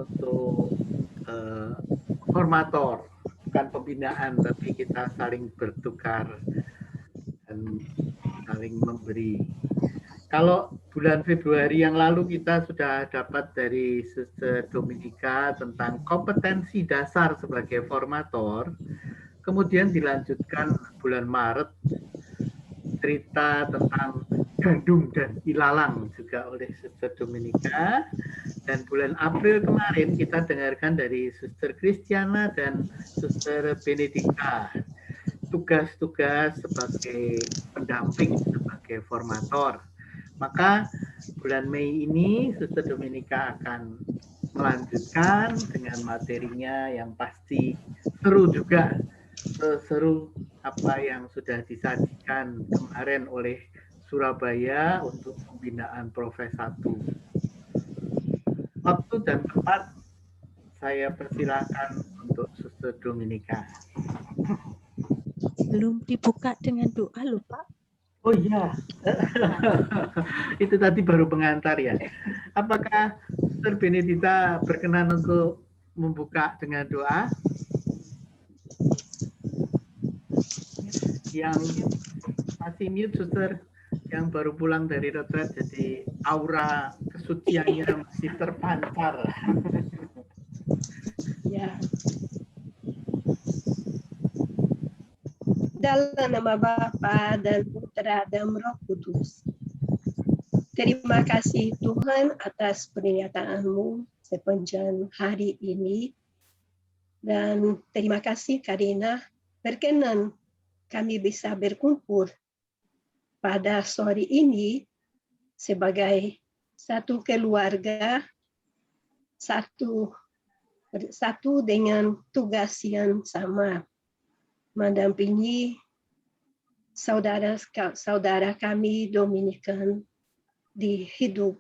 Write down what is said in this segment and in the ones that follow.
untuk formator, bukan pembinaan, tapi kita saling bertukar dan saling memberi. Kalau bulan Februari yang lalu kita sudah dapat dari Sister Dominika tentang kompetensi dasar sebagai formator, kemudian dilanjutkan bulan Maret cerita tentang gandum dan ilalang juga oleh Sister Dominika, dan bulan April kemarin kita dengarkan dari Sister Christiana dan Sister Benedika tugas-tugas sebagai pendamping, sebagai formator. Maka bulan Mei ini Sister Dominika akan melanjutkan dengan materinya yang pasti seru juga, seru apa yang sudah disajikan kemarin oleh Surabaya untuk pembinaan Profes 1. Waktu dan tempat saya persilahkan untuk Sister Dominika. Belum dibuka dengan doa loh Pak. Oh iya, itu tadi baru pengantar ya. Apakah Sister Benedita berkenan untuk membuka dengan doa? Yang masih mute, Sister, yang baru pulang dari retret, jadi aura kesuciannya masih terpancar. Ya. Dalam nama Bapa dan Putra dan Roh Kudus. Terima kasih Tuhan atas pernyataan-Mu sepanjang hari ini. Dan terima kasih karena berkenan kami bisa berkumpul pada sore ini sebagai satu keluarga, satu dengan tugas yang sama, mendampingi saudara kami Dominikan di hidup,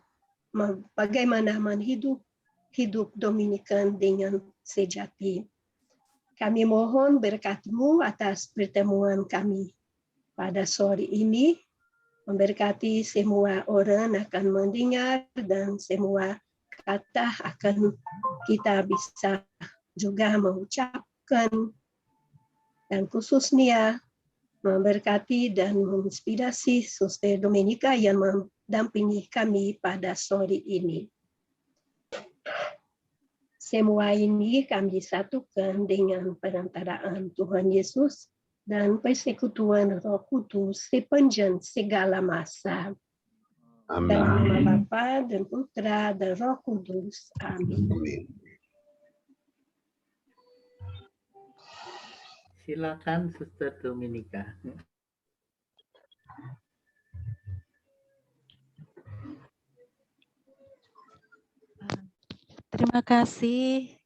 bagaimana hidup Dominikan dengan sejati. Kami mohon berkat-Mu atas pertemuan kami pada sore ini, memberkati semua orang akan mendengar dan semua kata akan kita bisa juga mengucapkan, dan khususnya memberkati dan menginspirasi Suster Dominika yang mendampingi kami pada sore ini. Semua ini kami satukan dengan perantaraan Tuhan Yesus dan persekutuan Roh Kudus sepanjang segala masa. Amin. Dalam nama Bapa dan Putra dan Roh Kudus. Amin. Silakan Sister Dominika. Terima kasih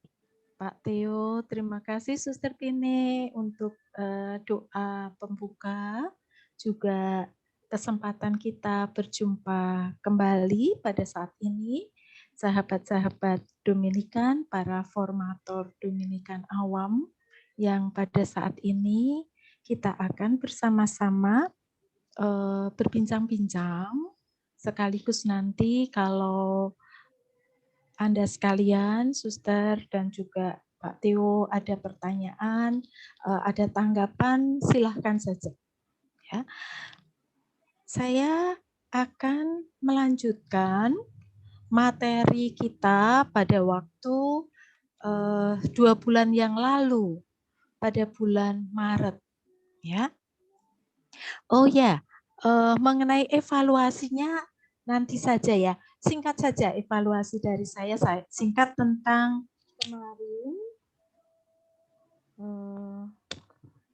Pak Theo, terima kasih Suster Pine untuk doa pembuka, juga kesempatan kita berjumpa kembali pada saat ini, sahabat-sahabat Dominikan, para formator Dominikan awam, yang pada saat ini kita akan bersama-sama berbincang-bincang, sekaligus nanti kalau Anda sekalian, Suster dan juga Pak Theo ada pertanyaan, ada tanggapan, silahkan saja. Ya. Saya akan melanjutkan materi kita pada waktu 2 bulan yang lalu, pada bulan Maret. Ya. Oh ya, mengenai evaluasinya nanti saja ya. Singkat saja evaluasi dari saya singkat tentang kemarin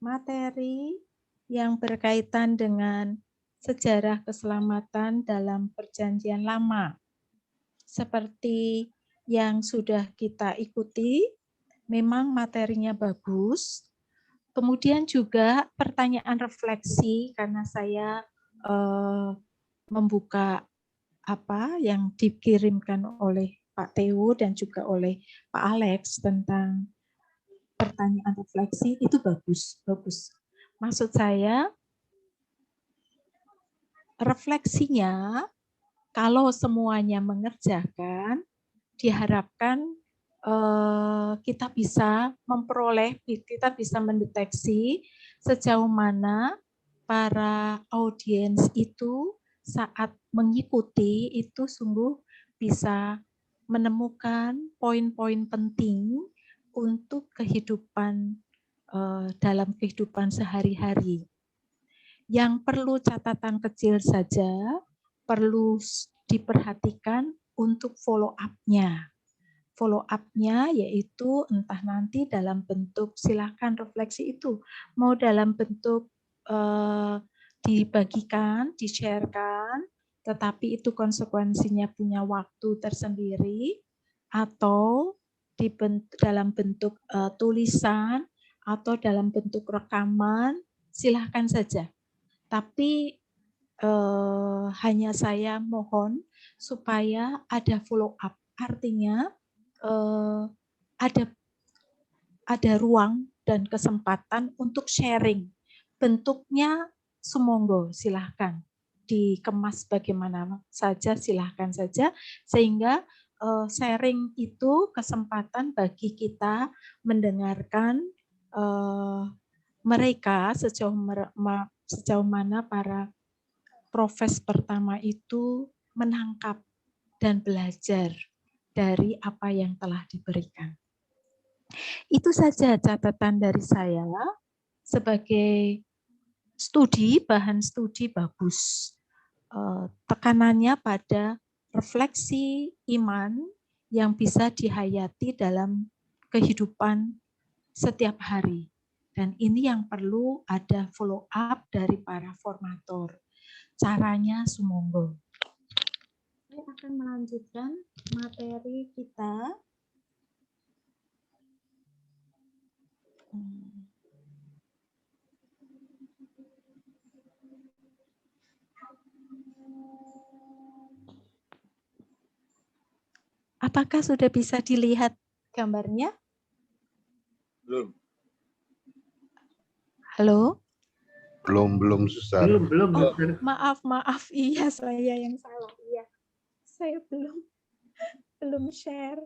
materi yang berkaitan dengan sejarah keselamatan dalam Perjanjian Lama. Seperti yang sudah kita ikuti, memang materinya bagus. Kemudian juga pertanyaan refleksi, karena saya membuka apa yang dikirimkan oleh Pak Theo dan juga oleh Pak Alex tentang pertanyaan refleksi, itu bagus. Maksud saya, refleksinya kalau semuanya mengerjakan, diharapkan kita bisa memperoleh, kita bisa mendeteksi sejauh mana para audiens itu saat mengikuti itu sungguh bisa menemukan poin-poin penting untuk kehidupan dalam kehidupan sehari-hari. Yang perlu catatan kecil saja, perlu diperhatikan untuk follow up-nya. Follow up-nya yaitu entah nanti dalam bentuk silakan refleksi itu, mau dalam bentuk dibagikan, di-share-kan, tetapi itu konsekuensinya punya waktu tersendiri, atau dalam bentuk tulisan, atau dalam bentuk rekaman, silahkan saja. Tapi hanya saya mohon supaya ada follow up, artinya ada ruang dan kesempatan untuk sharing. Bentuknya sumonggo, silahkan dikemas bagaimana saja, silahkan saja, sehingga sharing itu kesempatan bagi kita mendengarkan mereka sejauh mana para profes pertama itu menangkap dan belajar dari apa yang telah diberikan. Itu saja catatan dari saya. Sebagai studi, bahan studi bagus. Tekanannya pada refleksi iman yang bisa dihayati dalam kehidupan setiap hari. Dan ini yang perlu ada follow up dari para formator. Caranya sumonggo. Saya akan melanjutkan materi kita. Apakah sudah bisa dilihat gambarnya? Belum. Halo? Belum Suster. Belum. Oh, maaf. Iya, saya yang salah. Iya. Saya belum share.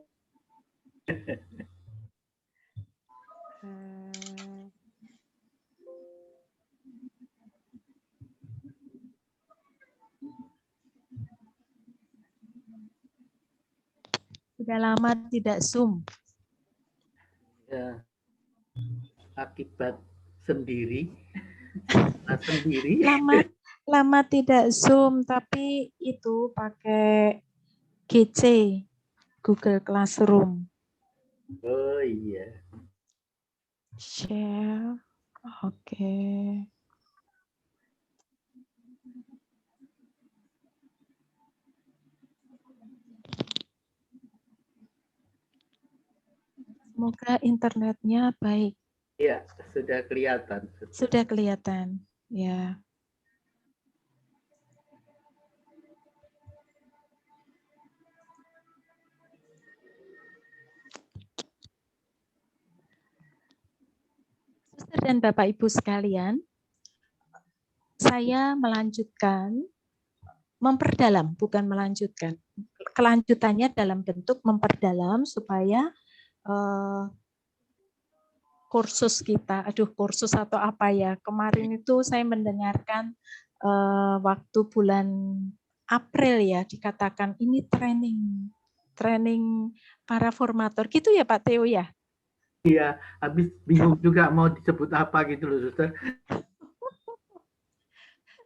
Sudah lama tidak Zoom. Ya, akibat sendiri. Lama tidak Zoom, tapi itu pakai GC, Google Classroom. Oh iya. Share, oke. Semoga internetnya baik. Iya, sudah kelihatan. Sudah kelihatan, ya. Suster dan Bapak Ibu sekalian, saya melanjutkan, memperdalam, bukan melanjutkan. Kelanjutannya dalam bentuk memperdalam supaya kursus kita, kursus atau apa ya, kemarin itu saya mendengarkan waktu bulan April ya, dikatakan ini training para formator, gitu ya Pak Theo ya? Iya, habis bingung juga mau disebut apa gitu loh, Suster.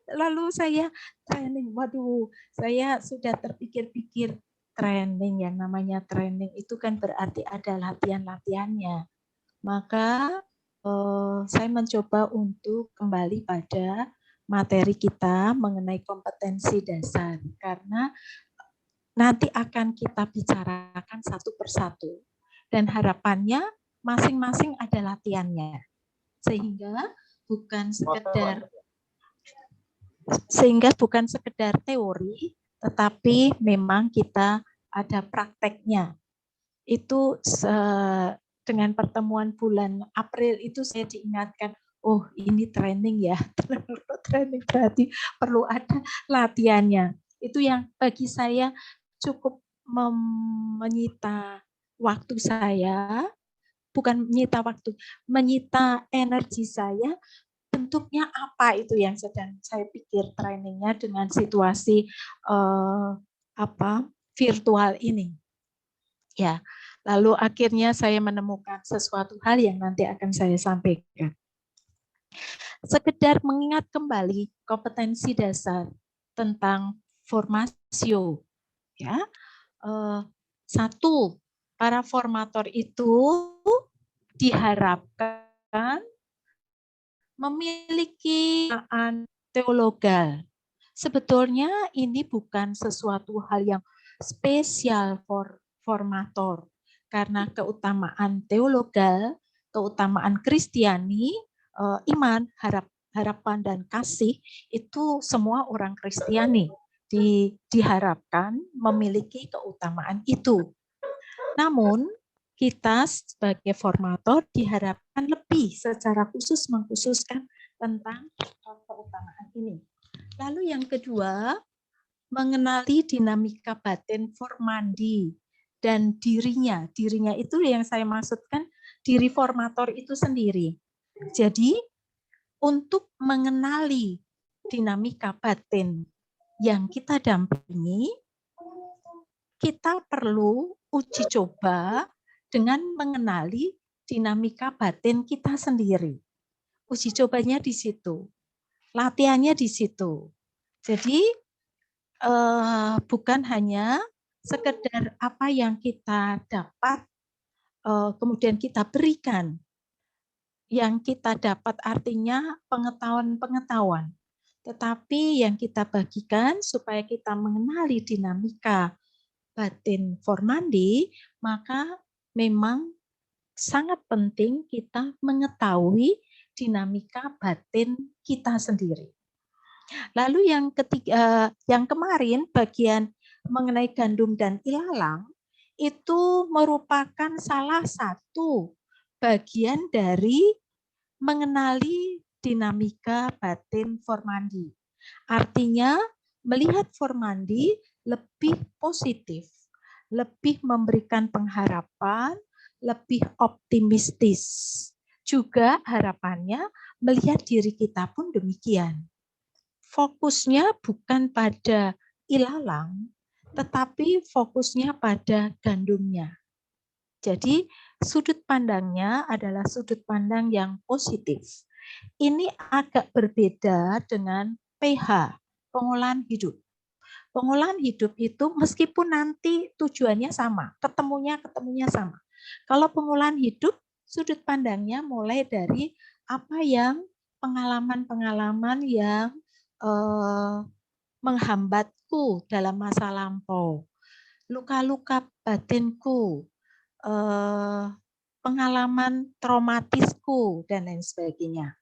Lalu saya training, waduh, saya sudah terpikir-pikir training, yang namanya training itu kan berarti ada latihan-latihannya. Maka saya mencoba untuk kembali pada materi kita mengenai kompetensi dasar, karena nanti akan kita bicarakan satu persatu. Dan harapannya masing-masing ada latihannya. Sehingga bukan sekedar teori, tetapi memang kita ada prakteknya. Itu dengan pertemuan bulan April itu saya diingatkan, oh ini training ya, training berarti perlu ada latihannya. Itu yang bagi saya cukup menyita waktu saya, bukan menyita waktu, menyita energi saya, bentuknya apa itu yang sedang saya pikir trainingnya dengan situasi virtual ini. Ya, lalu akhirnya saya menemukan sesuatu hal yang nanti akan saya sampaikan. Sekedar mengingat kembali kompetensi dasar tentang formasio. Ya, satu, para formator itu diharapkan memiliki teologal. Sebetulnya ini bukan sesuatu hal yang spesial for formator, karena keutamaan teologal, keutamaan Kristiani, iman, harapan dan kasih itu semua orang Kristiani diharapkan memiliki keutamaan itu. Namun kita sebagai formator diharapkan lebih secara khusus mengkhususkan tentang keutamaan ini. Lalu yang kedua, mengenali dinamika batin formandi dan dirinya. Dirinya itu yang saya maksudkan diri formator itu sendiri. Jadi untuk mengenali dinamika batin yang kita dampingi, kita perlu uji coba dengan mengenali dinamika batin kita sendiri. Uji cobanya di situ, latihannya di situ. Jadi bukan hanya sekedar apa yang kita dapat, kemudian kita berikan. Yang kita dapat artinya pengetahuan-pengetahuan. Tetapi yang kita bagikan supaya kita mengenali dinamika batin formandi, maka memang sangat penting kita mengetahui dinamika batin kita sendiri. Lalu yang ketiga, yang kemarin bagian mengenai gandum dan ilalang itu merupakan salah satu bagian dari mengenali dinamika batin formandi. Artinya melihat formandi lebih positif, lebih memberikan pengharapan, lebih optimistis. Juga harapannya melihat diri kita pun demikian. Fokusnya bukan pada ilalang, tetapi fokusnya pada gandumnya. Jadi sudut pandangnya adalah sudut pandang yang positif. Ini agak berbeda dengan PH, pengolahan hidup. Pengolahan hidup itu meskipun nanti tujuannya sama, ketemunya sama. Kalau pengolahan hidup, sudut pandangnya mulai dari apa yang pengalaman-pengalaman yang menghambatku dalam masa lampau, luka-luka batinku, pengalaman traumatisku, dan lain sebagainya.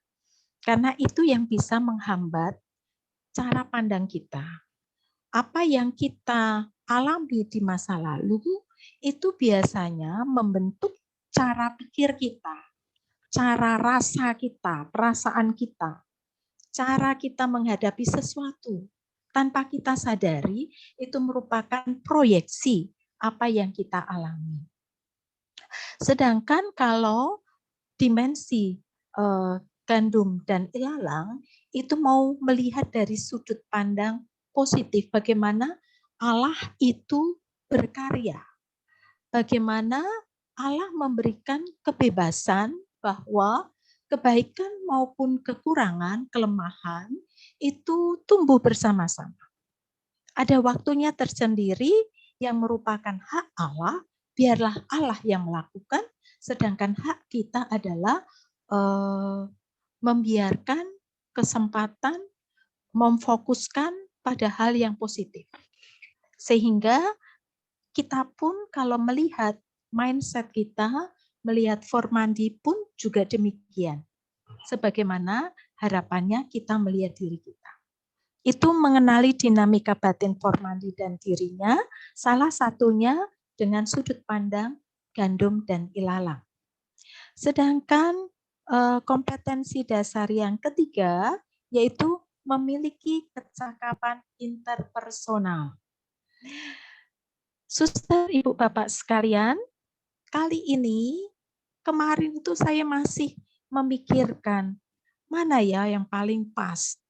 Karena itu yang bisa menghambat cara pandang kita. Apa yang kita alami di masa lalu itu biasanya membentuk cara pikir kita, cara rasa kita, perasaan kita, cara kita menghadapi sesuatu. Tanpa kita sadari, itu merupakan proyeksi apa yang kita alami. Sedangkan kalau dimensi gandum dan ilalang, itu mau melihat dari sudut pandang positif, bagaimana Allah itu berkarya. Bagaimana Allah memberikan kebebasan bahwa kebaikan maupun kekurangan, kelemahan, itu tumbuh bersama-sama. Ada waktunya tersendiri yang merupakan hak Allah, biarlah Allah yang melakukan, sedangkan hak kita adalah membiarkan kesempatan, memfokuskan pada hal yang positif. Sehingga kita pun kalau melihat mindset kita, melihat formandi pun juga demikian. Sebagaimana harapannya kita melihat diri kita. Itu mengenali dinamika batin formandi dan dirinya, salah satunya dengan sudut pandang gandum dan ilalang. Sedangkan kompetensi dasar yang ketiga, yaitu memiliki kecakapan interpersonal. Suster, Ibu, Bapak sekalian, kali ini, kemarin itu saya masih memikirkan, mana ya yang paling pas.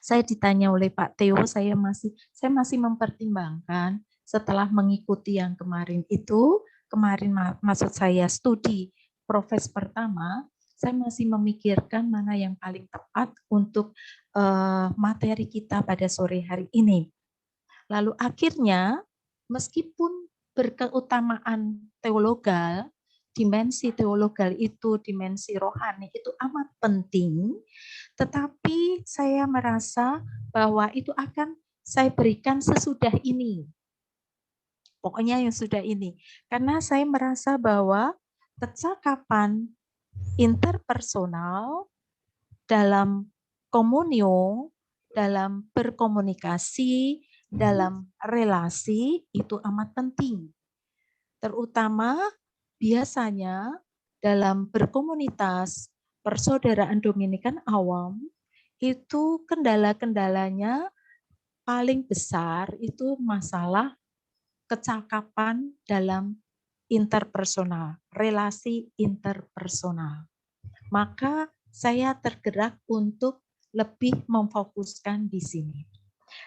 Saya ditanya oleh Pak Theo, saya masih mempertimbangkan setelah mengikuti yang kemarin itu, maksud saya studi profes pertama, saya masih memikirkan mana yang paling tepat untuk materi kita pada sore hari ini. Lalu akhirnya, meskipun berkeutamaan teologal, dimensi teologal itu, dimensi rohani itu amat penting, tetapi saya merasa bahwa itu akan saya berikan sesudah ini. Pokoknya yang sudah ini. Karena saya merasa bahwa kecakapan interpersonal dalam komunio, dalam berkomunikasi, dalam relasi itu amat penting. Terutama biasanya dalam berkomunitas persaudaraan Dominikan awam itu kendala-kendalanya paling besar itu masalah kecakapan dalam interpersonal, relasi interpersonal. Maka saya tergerak untuk lebih memfokuskan di sini.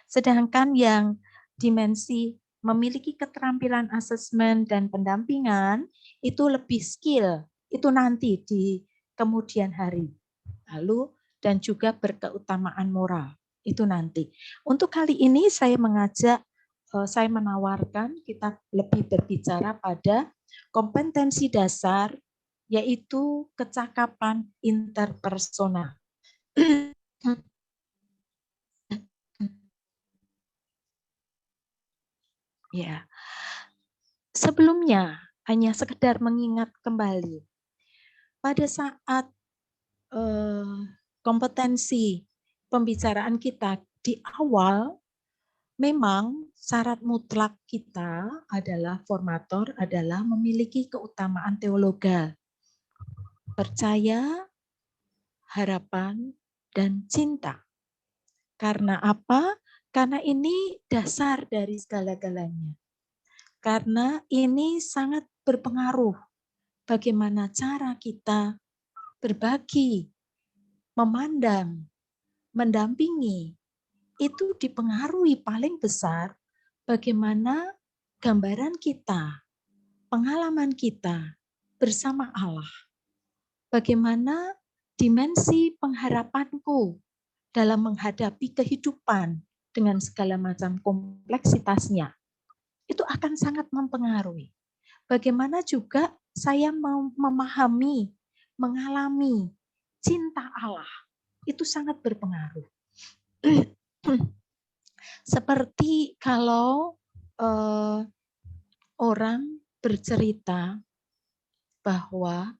Sedangkan yang dimensi memiliki keterampilan asesmen dan pendampingan itu lebih skill, itu nanti di kemudian hari. Lalu dan juga berkeutamaan moral, itu nanti. Untuk kali ini saya menawarkan kita lebih berbicara pada kompetensi dasar, yaitu kecakapan interpersonal. Ya, sebelumnya hanya sekedar mengingat kembali pada saat kompetensi pembicaraan kita di awal, memang syarat mutlak kita adalah formator adalah memiliki keutamaan teologal, percaya, harapan, dan cinta. Karena apa? Karena ini dasar dari segala-galanya. Karena ini sangat berpengaruh bagaimana cara kita berbagi, memandang, mendampingi. Itu dipengaruhi paling besar bagaimana gambaran kita, pengalaman kita bersama Allah. Bagaimana dimensi pengharapanku dalam menghadapi kehidupan dengan segala macam kompleksitasnya, itu akan sangat mempengaruhi. Bagaimana juga saya mau memahami, mengalami cinta Allah, itu sangat berpengaruh. Seperti kalau orang bercerita bahwa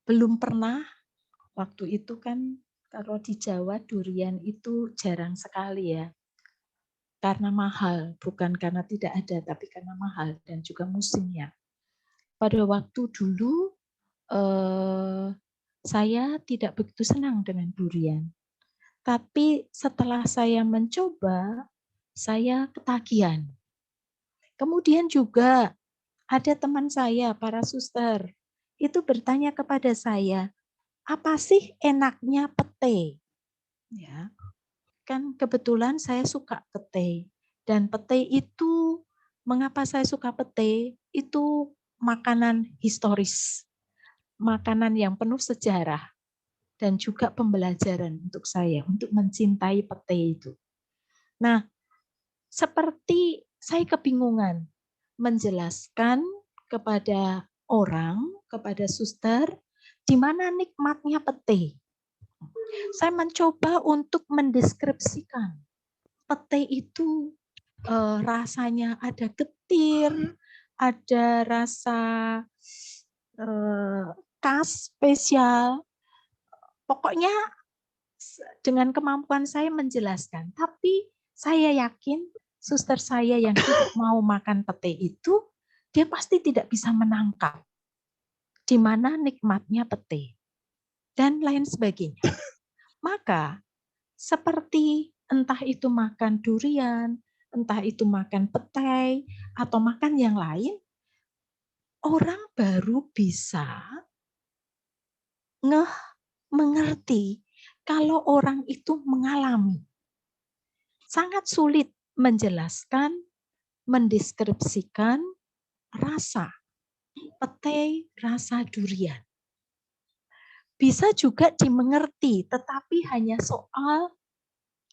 belum pernah, waktu itu kan kalau di Jawa durian itu jarang sekali ya. Karena mahal, bukan karena tidak ada, tapi karena mahal dan juga musimnya. Pada waktu dulu saya tidak begitu senang dengan durian. Tapi setelah saya mencoba, saya ketagihan. Kemudian juga ada teman saya, para suster, itu bertanya kepada saya, apa sih enaknya pete? Ya, kan kebetulan saya suka pete. Dan pete itu, mengapa saya suka pete? Itu makanan historis. Makanan yang penuh sejarah. Dan juga pembelajaran untuk saya, untuk mencintai pete itu. Nah, seperti saya kebingungan menjelaskan kepada orang, kepada suster, di mana nikmatnya pete. Saya mencoba untuk mendeskripsikan pete itu rasanya ada getir, ada rasa khas spesial. Pokoknya dengan kemampuan saya menjelaskan. Tapi saya yakin suster saya yang tidak mau makan pete itu, dia pasti tidak bisa menangkap di mana nikmatnya pete dan lain sebagainya. Maka seperti entah itu makan durian, entah itu makan petai, atau makan yang lain, orang baru bisa mengerti kalau orang itu mengalami. Sangat sulit menjelaskan, mendeskripsikan rasa petai, rasa durian. Bisa juga dimengerti, tetapi hanya soal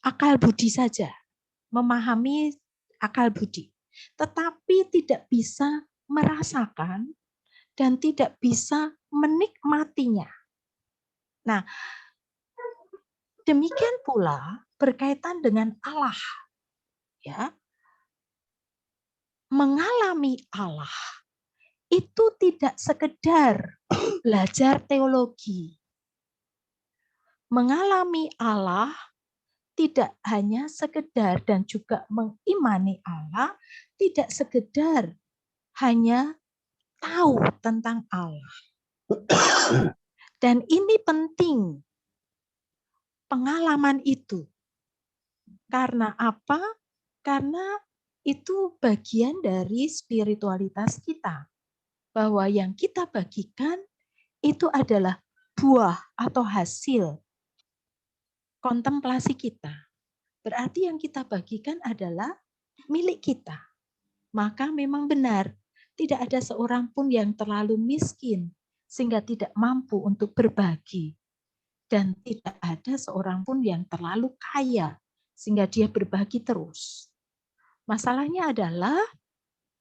akal budi saja, memahami akal budi. Tetapi tidak bisa merasakan dan tidak bisa menikmatinya. Nah, demikian pula berkaitan dengan Allah. Ya. Mengalami Allah itu tidak sekedar belajar teologi. Mengalami Allah tidak hanya sekedar dan juga mengimani Allah, tidak sekedar hanya tahu tentang Allah. Dan ini penting, pengalaman itu. Karena apa? Karena itu bagian dari spiritualitas kita. Bahwa yang kita bagikan itu adalah buah atau hasil kontemplasi kita. Berarti yang kita bagikan adalah milik kita. Maka memang benar, tidak ada seorang pun yang terlalu miskin sehingga tidak mampu untuk berbagi. Dan tidak ada seorang pun yang terlalu kaya sehingga dia berbagi terus. Masalahnya adalah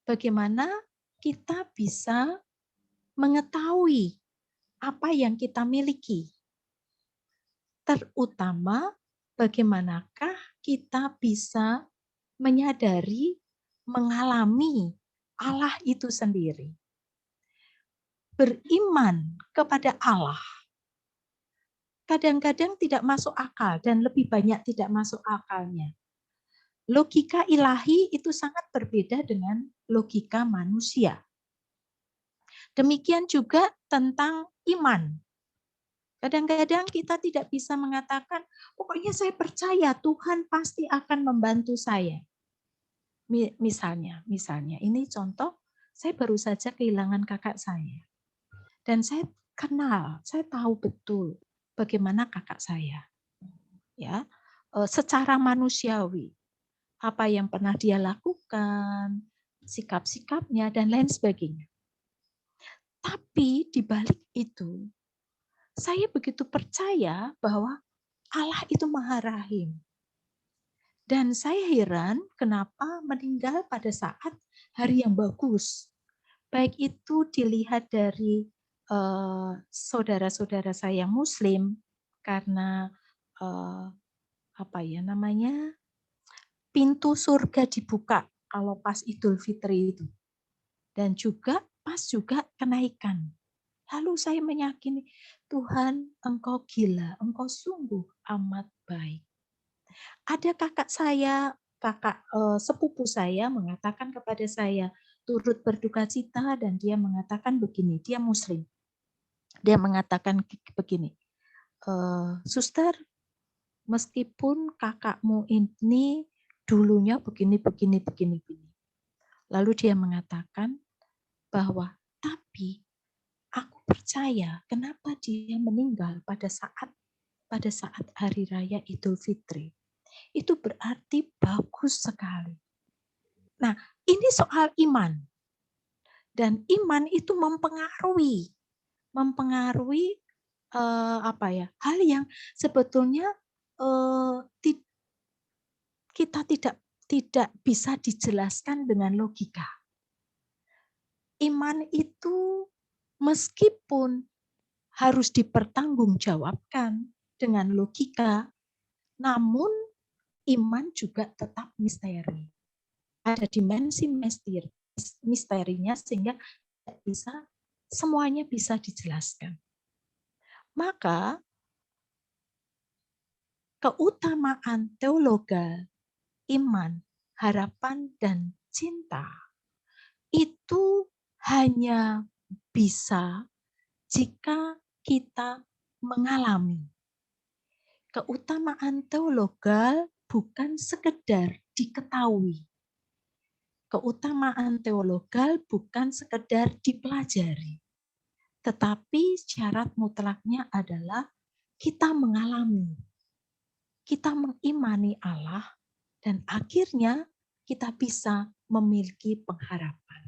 bagaimana kita bisa mengetahui apa yang kita miliki. Terutama bagaimanakah kita bisa menyadari, mengalami Allah itu sendiri. Beriman kepada Allah. Kadang-kadang tidak masuk akal dan lebih banyak tidak masuk akalnya. Logika ilahi itu sangat berbeda dengan logika manusia. Demikian juga tentang iman. Kadang-kadang kita tidak bisa mengatakan, pokoknya saya percaya Tuhan pasti akan membantu saya. Misalnya, ini contoh, saya baru saja kehilangan kakak saya. Dan saya kenal, saya tahu betul bagaimana kakak saya. Ya, secara manusiawi, apa yang pernah dia lakukan, sikap-sikapnya, dan lain sebagainya. Tapi di balik itu, saya begitu percaya bahwa Allah itu Maha Rahim. Dan saya heran kenapa meninggal pada saat hari yang bagus. Baik itu dilihat dari saudara-saudara saya yang Muslim, karena pintu surga dibuka kalau pas Idul Fitri itu. Dan juga pas juga kenaikan. Lalu saya meyakini, Tuhan Engkau gila, Engkau sungguh amat baik. Ada kakak saya, sepupu saya mengatakan kepada saya, turut berduka cita dan dia mengatakan begini, dia Muslim. Dia mengatakan begini, Suster, meskipun kakakmu ini dulunya begini. Lalu dia mengatakan bahwa, tapi aku percaya kenapa dia meninggal pada saat hari raya Idul Fitri. Itu berarti bagus sekali. Nah, ini soal iman. Dan iman itu mempengaruhi hal yang sebetulnya kita tidak bisa dijelaskan dengan logika. Iman itu meskipun harus dipertanggungjawabkan dengan logika, namun iman juga tetap misteri. Ada dimensi misterinya sehingga semuanya bisa dijelaskan. Maka keutamaan teologal, iman, harapan, dan cinta itu hanya bisa jika kita mengalami. Keutamaan teologal bukan sekedar diketahui, keutamaan teologal bukan sekedar dipelajari, tetapi syarat mutlaknya adalah kita mengalami, kita mengimani Allah, dan akhirnya kita bisa memiliki pengharapan.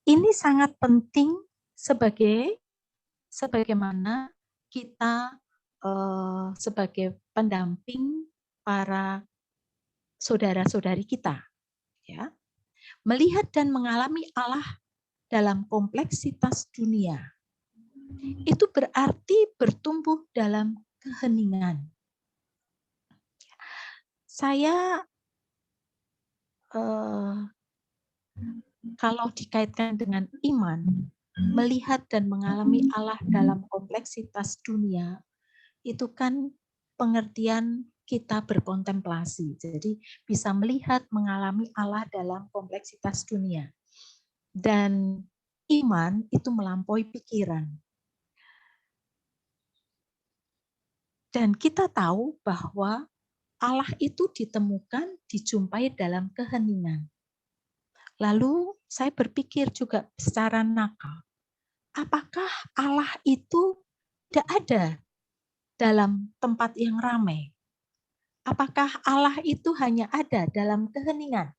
Ini sangat penting sebagaimana kita sebagai pendamping para saudara-saudari kita, ya, melihat dan mengalami Allah dalam kompleksitas dunia. Itu berarti bertumbuh dalam keheningan. Saya kalau dikaitkan dengan iman, melihat dan mengalami Allah dalam kompleksitas dunia, itu kan pengertian kita berkontemplasi. Jadi bisa melihat, mengalami Allah dalam kompleksitas dunia. Dan iman itu melampaui pikiran. Dan kita tahu bahwa Allah itu ditemukan, dijumpai dalam keheningan. Lalu saya berpikir juga secara nakal, apakah Allah itu tidak ada dalam tempat yang ramai? Apakah Allah itu hanya ada dalam keheningan?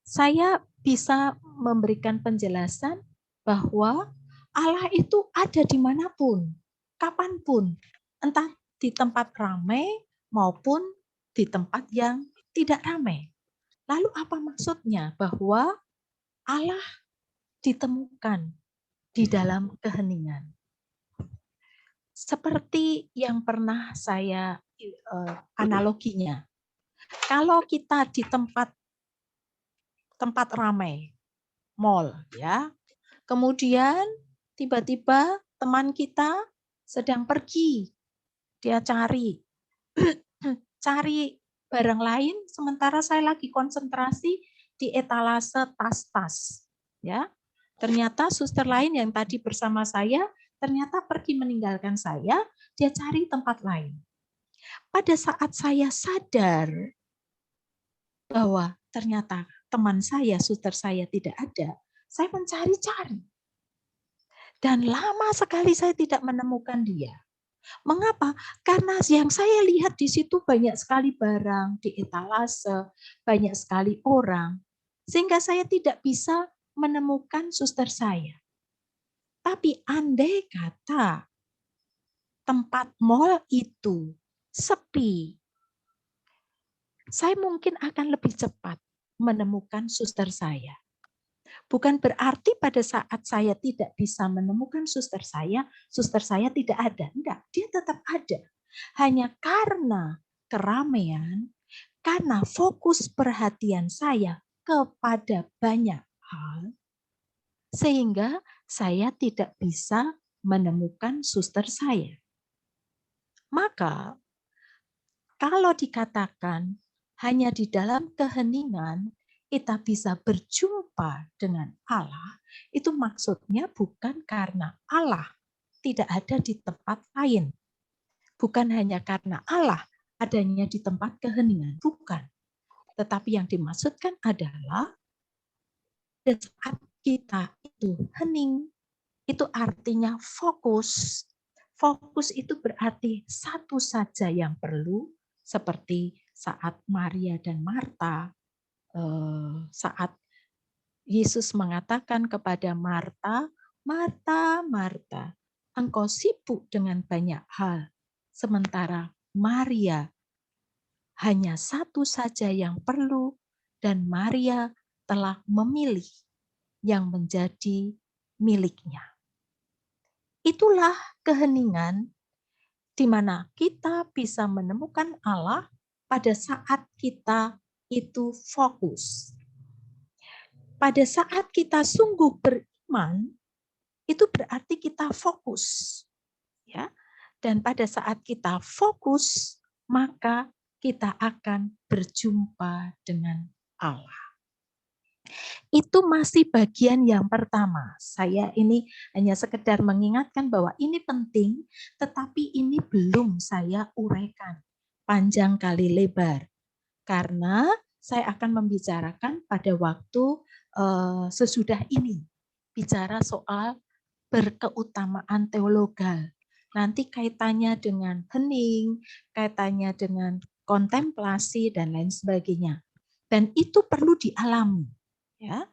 Saya bisa memberikan penjelasan bahwa Allah itu ada dimanapun, kapanpun, entah di tempat ramai maupun di tempat yang tidak ramai. Lalu apa maksudnya? Bahwa Allah ditemukan di dalam keheningan. Seperti yang pernah saya analoginya. Kalau kita di tempat ramai, mall, ya. Kemudian tiba-tiba teman kita sedang pergi. Dia cari barang lain, sementara saya lagi konsentrasi di etalase tas-tas. Ya, ternyata suster lain yang tadi bersama saya ternyata pergi meninggalkan saya, dia cari tempat lain. Pada saat saya sadar bahwa ternyata teman saya, suster saya tidak ada, saya mencari-cari. Dan lama sekali saya tidak menemukan dia. Mengapa? Karena yang saya lihat di situ banyak sekali barang di etalase, banyak sekali orang, sehingga saya tidak bisa menemukan suster saya. Tapi andai kata tempat mall itu sepi, saya mungkin akan lebih cepat menemukan suster saya. Bukan berarti pada saat saya tidak bisa menemukan suster saya tidak ada. Enggak, dia tetap ada. Hanya karena keramaian, karena fokus perhatian saya kepada banyak hal, sehingga saya tidak bisa menemukan suster saya. Maka, kalau dikatakan hanya di dalam keheningan kita bisa berjumpa dengan Allah, itu maksudnya bukan karena Allah tidak ada di tempat lain. Bukan hanya karena Allah adanya di tempat keheningan, bukan. Tetapi yang dimaksudkan adalah saat kita itu hening, itu artinya fokus. Fokus itu berarti satu saja yang perlu, seperti saat Maria dan Marta, saat Yesus mengatakan kepada Marta, Marta, Marta, engkau sibuk dengan banyak hal, sementara Maria hanya satu saja yang perlu, dan Maria telah memilih yang menjadi miliknya. Itulah keheningan di mana kita bisa menemukan Allah pada saat kita itu fokus. Pada saat kita sungguh beriman, itu berarti kita fokus. Ya. Dan pada saat kita fokus, maka kita akan berjumpa dengan Allah. Itu masih bagian yang pertama. Saya ini hanya sekedar mengingatkan bahwa ini penting, tetapi ini belum saya uraikan panjang kali lebar. karena saya akan membicarakan pada waktu sesudah ini, bicara soal berkeutamaan teologal. Nanti kaitannya dengan hening, kaitannya dengan kontemplasi dan lain sebagainya. Dan itu perlu dialami, ya.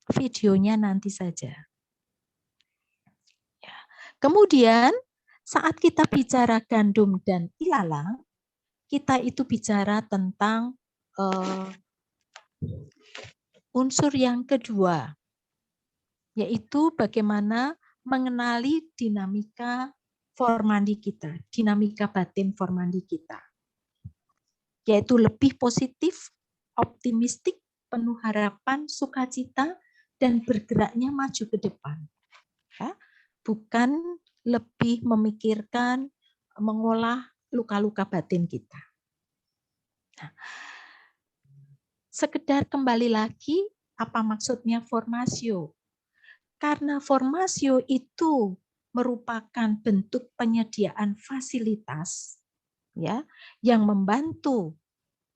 Videonya nanti saja. Ya. Kemudian saat kita bicara gandum dan ilalang, kita itu bicara tentang unsur yang kedua, yaitu bagaimana mengenali dinamika formandi kita, dinamika batin formandi kita. Yaitu lebih positif, optimistik, penuh harapan, sukacita, dan bergeraknya maju ke depan. Ya, bukan lebih memikirkan, mengolah luka-luka batin kita. Nah, sekedar kembali lagi, apa maksudnya formasio? Karena formasio itu merupakan bentuk penyediaan fasilitas, ya, yang membantu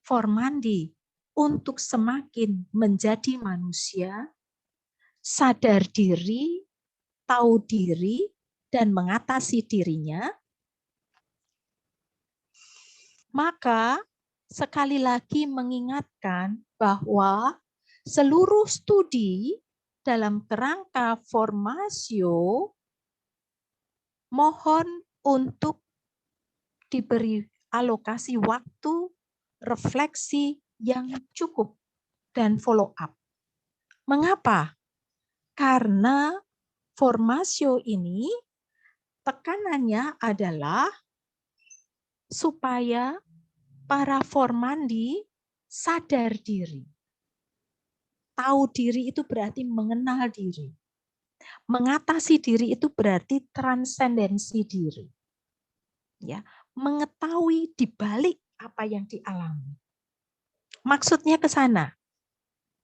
formandi untuk semakin menjadi manusia, sadar diri, tahu diri, dan mengatasi dirinya. Maka sekali lagi mengingatkan bahwa seluruh studi dalam kerangka formasio mohon untuk diberi alokasi waktu, refleksi yang cukup, dan follow up. Mengapa? Karena formasio ini tekanannya adalah supaya para formandi sadar diri. Tahu diri itu berarti mengenal diri. Mengatasi diri itu berarti transendensi diri. Ya, mengetahui di balik apa yang dialami. Maksudnya ke sana.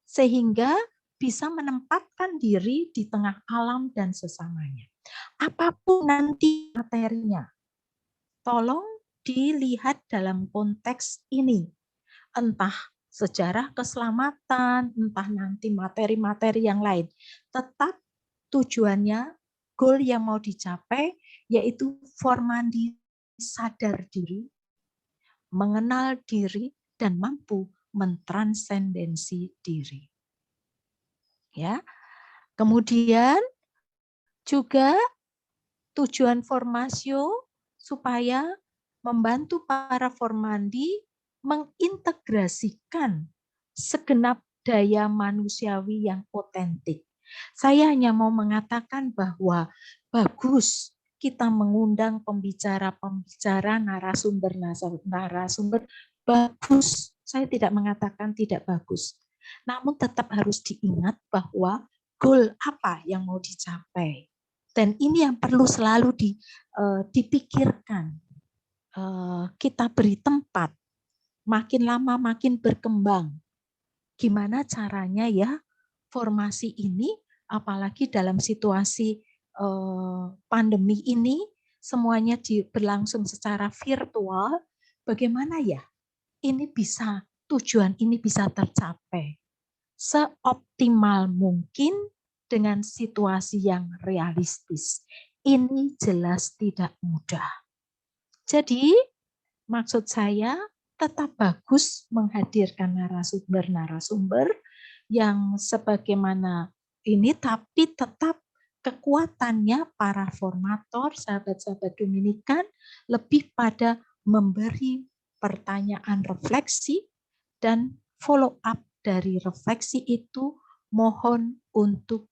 Sehingga bisa menempatkan diri di tengah alam dan sesamanya. Apapun nanti materinya, tolong dilihat dalam konteks ini. Entah sejarah keselamatan, entah nanti materi-materi yang lain. Tetap tujuannya, goal yang mau dicapai, yaitu formandi sadar diri, mengenal diri, dan mampu mentransendensi diri. Ya. Kemudian juga tujuan formasio supaya membantu para formandi mengintegrasikan segenap daya manusiawi yang otentik. Saya hanya mau mengatakan bahwa bagus kita mengundang pembicara-pembicara, narasumber, bagus. Saya tidak mengatakan tidak bagus. Namun tetap harus diingat bahwa goal apa yang mau dicapai. Dan ini yang perlu selalu dipikirkan. Kita beri tempat. Makin lama makin berkembang. Gimana caranya ya formasi ini, apalagi dalam situasi pandemi ini, semuanya berlangsung secara virtual, bagaimana ya ini bisa, tujuan ini bisa tercapai seoptimal mungkin dengan situasi yang realistis. Ini jelas tidak mudah. Jadi maksud saya tetap bagus menghadirkan narasumber-narasumber yang sebagaimana ini, tapi tetap kekuatannya para formator, sahabat-sahabat Dominikan, lebih pada memberi pertanyaan refleksi dan follow up dari refleksi itu mohon untuk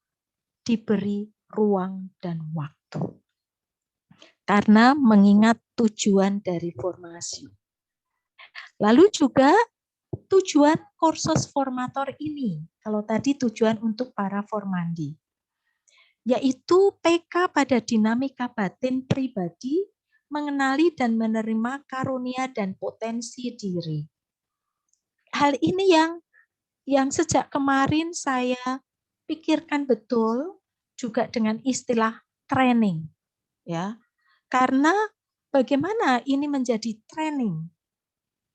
diberi ruang dan waktu. Karena mengingat tujuan dari formasi. Lalu juga tujuan kursus formator ini, kalau tadi tujuan untuk para formandi, yaitu PK pada dinamika batin pribadi, mengenali dan menerima karunia dan potensi diri. Hal ini yang sejak kemarin saya pikirkan betul juga dengan istilah training, ya, karena bagaimana ini menjadi training.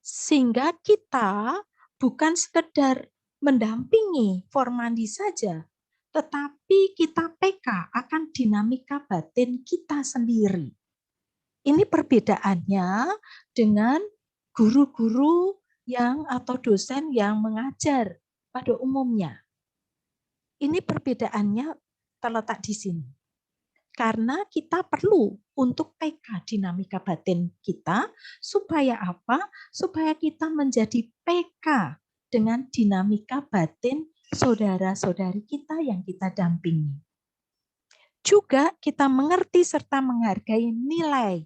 Sehingga kita bukan sekedar mendampingi Formandi saja, tetapi kita peka akan dinamika batin kita sendiri. Ini perbedaannya dengan guru-guru yang atau dosen yang mengajar pada umumnya. Ini perbedaannya terletak di sini. Karena kita perlu untuk peka dinamika batin kita, supaya apa? Supaya kita menjadi peka dengan dinamika batin saudara-saudari kita yang kita dampingi. Juga kita mengerti serta menghargai nilai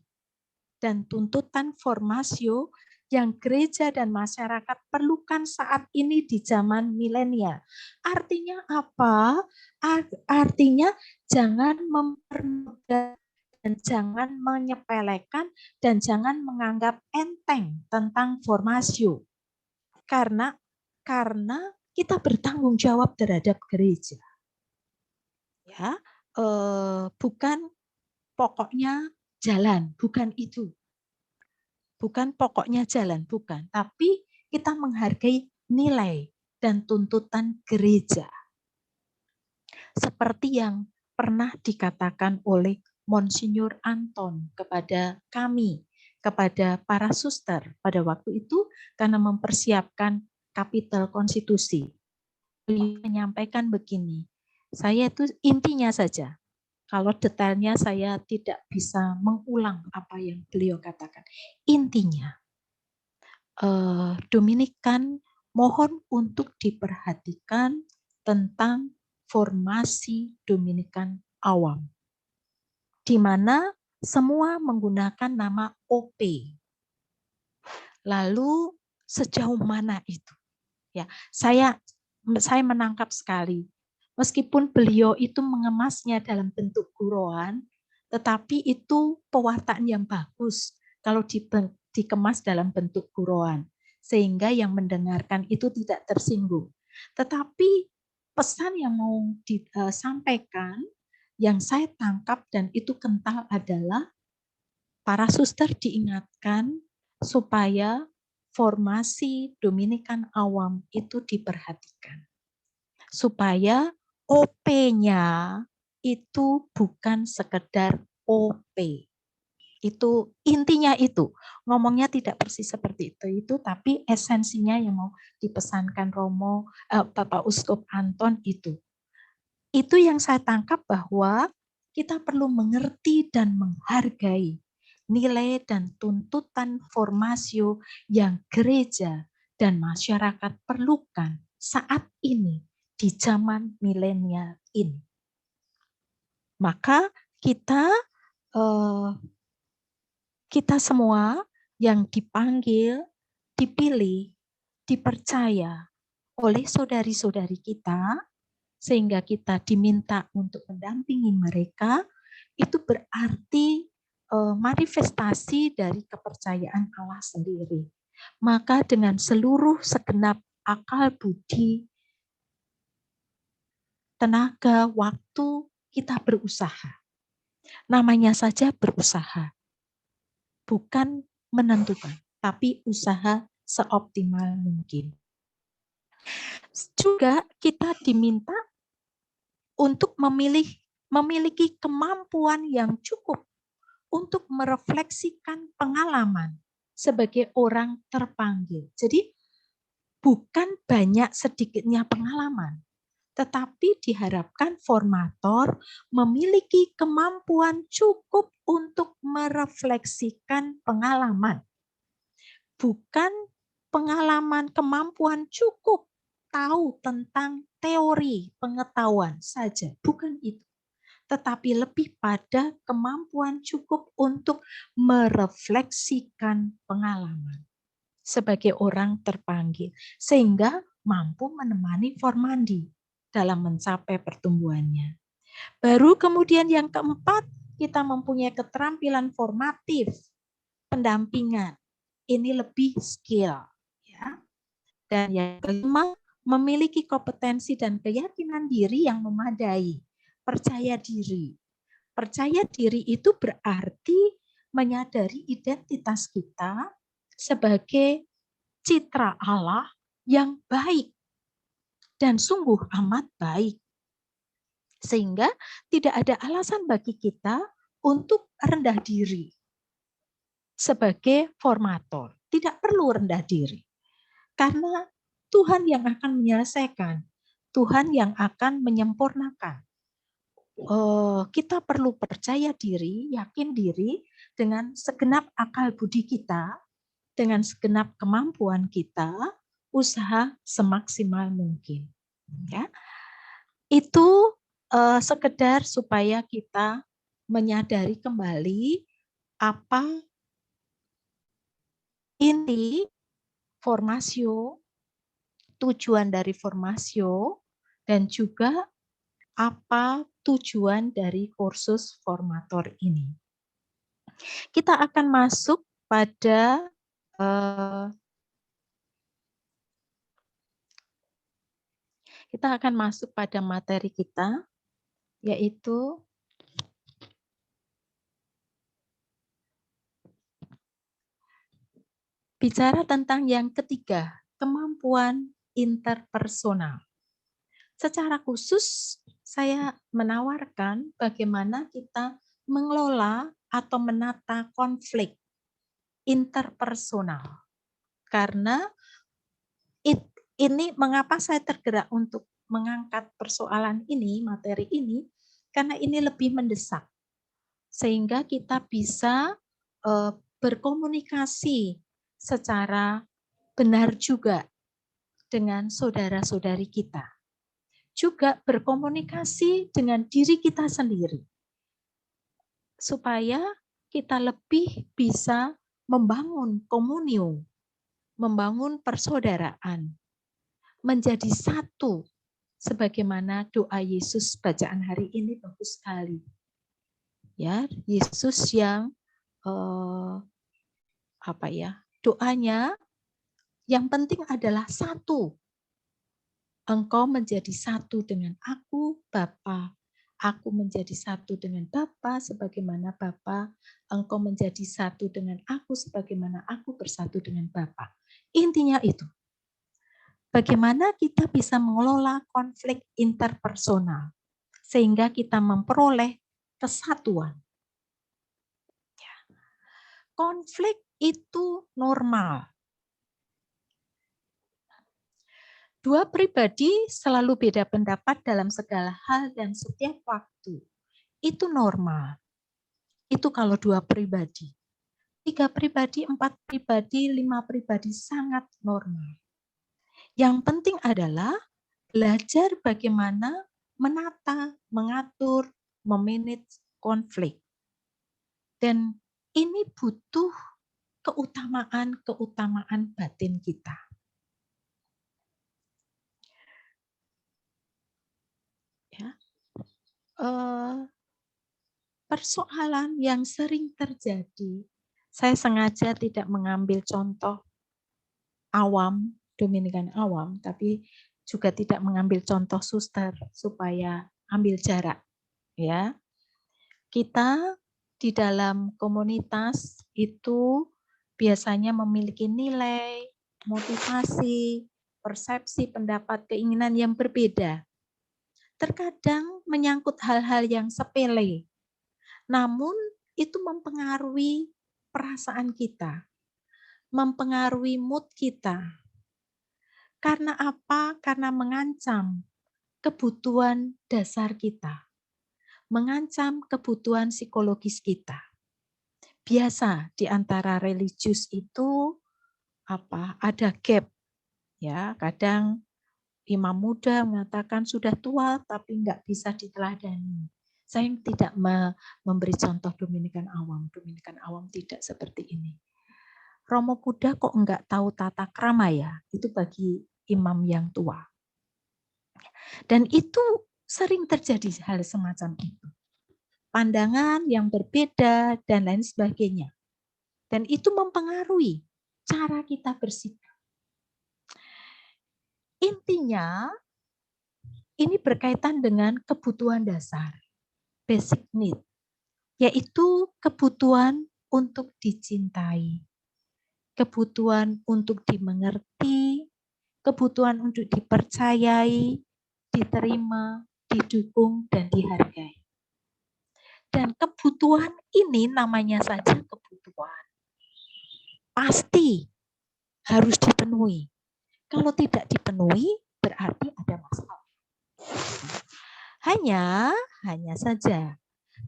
dan tuntutan formasio yang gereja dan masyarakat perlukan saat ini di zaman milenial. Artinya apa? Artinya jangan mempermudah dan jangan menyepelekan dan jangan menganggap enteng tentang formasio. Karena kita bertanggung jawab terhadap gereja. Ya, bukan pokoknya jalan, bukan itu. Bukan pokoknya jalan, bukan. Tapi kita menghargai nilai dan tuntutan gereja. Seperti yang pernah dikatakan oleh Monsinyur Anton kepada kami, kepada para suster pada waktu itu karena mempersiapkan kapitel konstitusi. Beliau menyampaikan begini, saya itu intinya saja. Kalau detailnya saya tidak bisa mengulang apa yang beliau katakan. Intinya, Dominikan mohon untuk diperhatikan tentang formasi Dominikan awam, di mana semua menggunakan nama OP. Lalu sejauh mana itu? Ya, saya menangkap sekali. Meskipun beliau itu mengemasnya dalam bentuk guroan, tetapi itu pewartaan yang bagus kalau dikemas dalam bentuk guroan, sehingga yang mendengarkan itu tidak tersinggung. Tetapi pesan yang mau disampaikan, yang saya tangkap dan itu kental adalah para suster diingatkan supaya formasi Dominikan awam itu diperhatikan. Supaya OP-nya itu bukan sekedar OP. Itu intinya itu. Ngomongnya tidak persis seperti itu tapi esensinya yang mau dipesankan Bapak Uskup Anton itu. Itu yang saya tangkap bahwa kita perlu mengerti dan menghargai nilai dan tuntutan formasio yang gereja dan masyarakat perlukan saat ini di zaman milenial ini. Maka kita semua yang dipanggil, dipilih, dipercaya oleh saudari-saudari kita, sehingga kita diminta untuk mendampingi mereka, itu berarti manifestasi dari kepercayaan Allah sendiri. Maka dengan seluruh segenap akal budi, tenaga, waktu, kita berusaha. Namanya saja berusaha. Bukan menentukan, tapi usaha seoptimal mungkin. Juga kita diminta untuk memiliki kemampuan yang cukup untuk merefleksikan pengalaman sebagai orang terpanggil. Jadi bukan banyak sedikitnya pengalaman, tetapi diharapkan formator memiliki kemampuan cukup untuk merefleksikan pengalaman. Bukan pengalaman, kemampuan cukup tahu tentang teori pengetahuan saja, bukan itu. Tetapi lebih pada kemampuan cukup untuk merefleksikan pengalaman sebagai orang terpanggil, sehingga mampu menemani Formandi dalam mencapai pertumbuhannya. Baru kemudian yang keempat, kita mempunyai keterampilan formatif, pendampingan. Ini lebih skill. Ya. Dan yang kelima, memiliki kompetensi dan keyakinan diri yang memadai. Percaya diri. Percaya diri itu berarti menyadari identitas kita sebagai citra Allah yang baik dan sungguh amat baik. Sehingga tidak ada alasan bagi kita untuk rendah diri sebagai formator. Tidak perlu rendah diri. Karena Tuhan yang akan menyelesaikan, Tuhan yang akan menyempurnakan. Kita perlu percaya diri, yakin diri dengan segenap akal budi kita, dengan segenap kemampuan kita, usaha semaksimal mungkin. Ya, itu sekedar supaya kita menyadari kembali apa inti formasio, tujuan dari formasio, dan juga apa tujuan dari kursus formator ini. Kita akan masuk pada materi kita, yaitu bicara tentang yang ketiga, kemampuan interpersonal. Secara khusus, saya menawarkan bagaimana kita mengelola atau menata konflik interpersonal. Karena ini mengapa saya tergerak untuk mengangkat persoalan ini, materi ini, karena ini lebih mendesak. Sehingga kita bisa berkomunikasi secara benar juga dengan saudara-saudari kita. Juga berkomunikasi dengan diri kita sendiri. Supaya kita lebih bisa membangun komunium, membangun persaudaraan, menjadi satu, sebagaimana doa Yesus bacaan hari ini bagus sekali. Ya, Yesus yang doanya yang penting adalah satu. Engkau menjadi satu dengan aku, Bapa. Aku menjadi satu dengan Bapa, sebagaimana Bapa. Engkau menjadi satu dengan aku, sebagaimana aku bersatu dengan Bapa. Intinya itu. Bagaimana kita bisa mengelola konflik interpersonal sehingga kita memperoleh kesatuan. Konflik itu normal. Dua pribadi selalu beda pendapat dalam segala hal dan setiap waktu. Itu normal. Itu kalau dua pribadi. 3 pribadi, 4 pribadi, 5 pribadi sangat normal. Yang penting adalah belajar bagaimana menata, mengatur, memanage konflik. Dan ini butuh keutamaan batin kita. Ya. Persoalan yang sering terjadi, saya sengaja tidak mengambil contoh awam, Dominikan awam, tapi juga tidak mengambil contoh suster supaya ambil jarak. Ya, kita di dalam komunitas itu biasanya memiliki nilai, motivasi, persepsi, pendapat, keinginan yang berbeda. Terkadang menyangkut hal-hal yang sepele, namun itu mempengaruhi perasaan kita, mempengaruhi mood kita. Karena apa? Karena mengancam kebutuhan dasar kita, mengancam kebutuhan psikologis kita. Biasa di antara religius itu ada gap, ya. Kadang imam muda mengatakan sudah tua tapi nggak bisa diteladani. Saya tidak memberi contoh Dominikan awam. Dominikan awam tidak seperti ini. Romo Kuda kok enggak tahu tata krama ya? Itu bagi imam yang tua. Dan itu sering terjadi hal semacam itu. Pandangan yang berbeda dan lain sebagainya. Dan itu mempengaruhi cara kita bersikap. Intinya, ini berkaitan dengan kebutuhan dasar, basic need, yaitu kebutuhan untuk dicintai, kebutuhan untuk dimengerti, kebutuhan untuk dipercayai, diterima, didukung, dan dihargai. Dan kebutuhan ini namanya saja kebutuhan. Pasti harus dipenuhi. Kalau tidak dipenuhi, berarti ada masalah. Hanya saja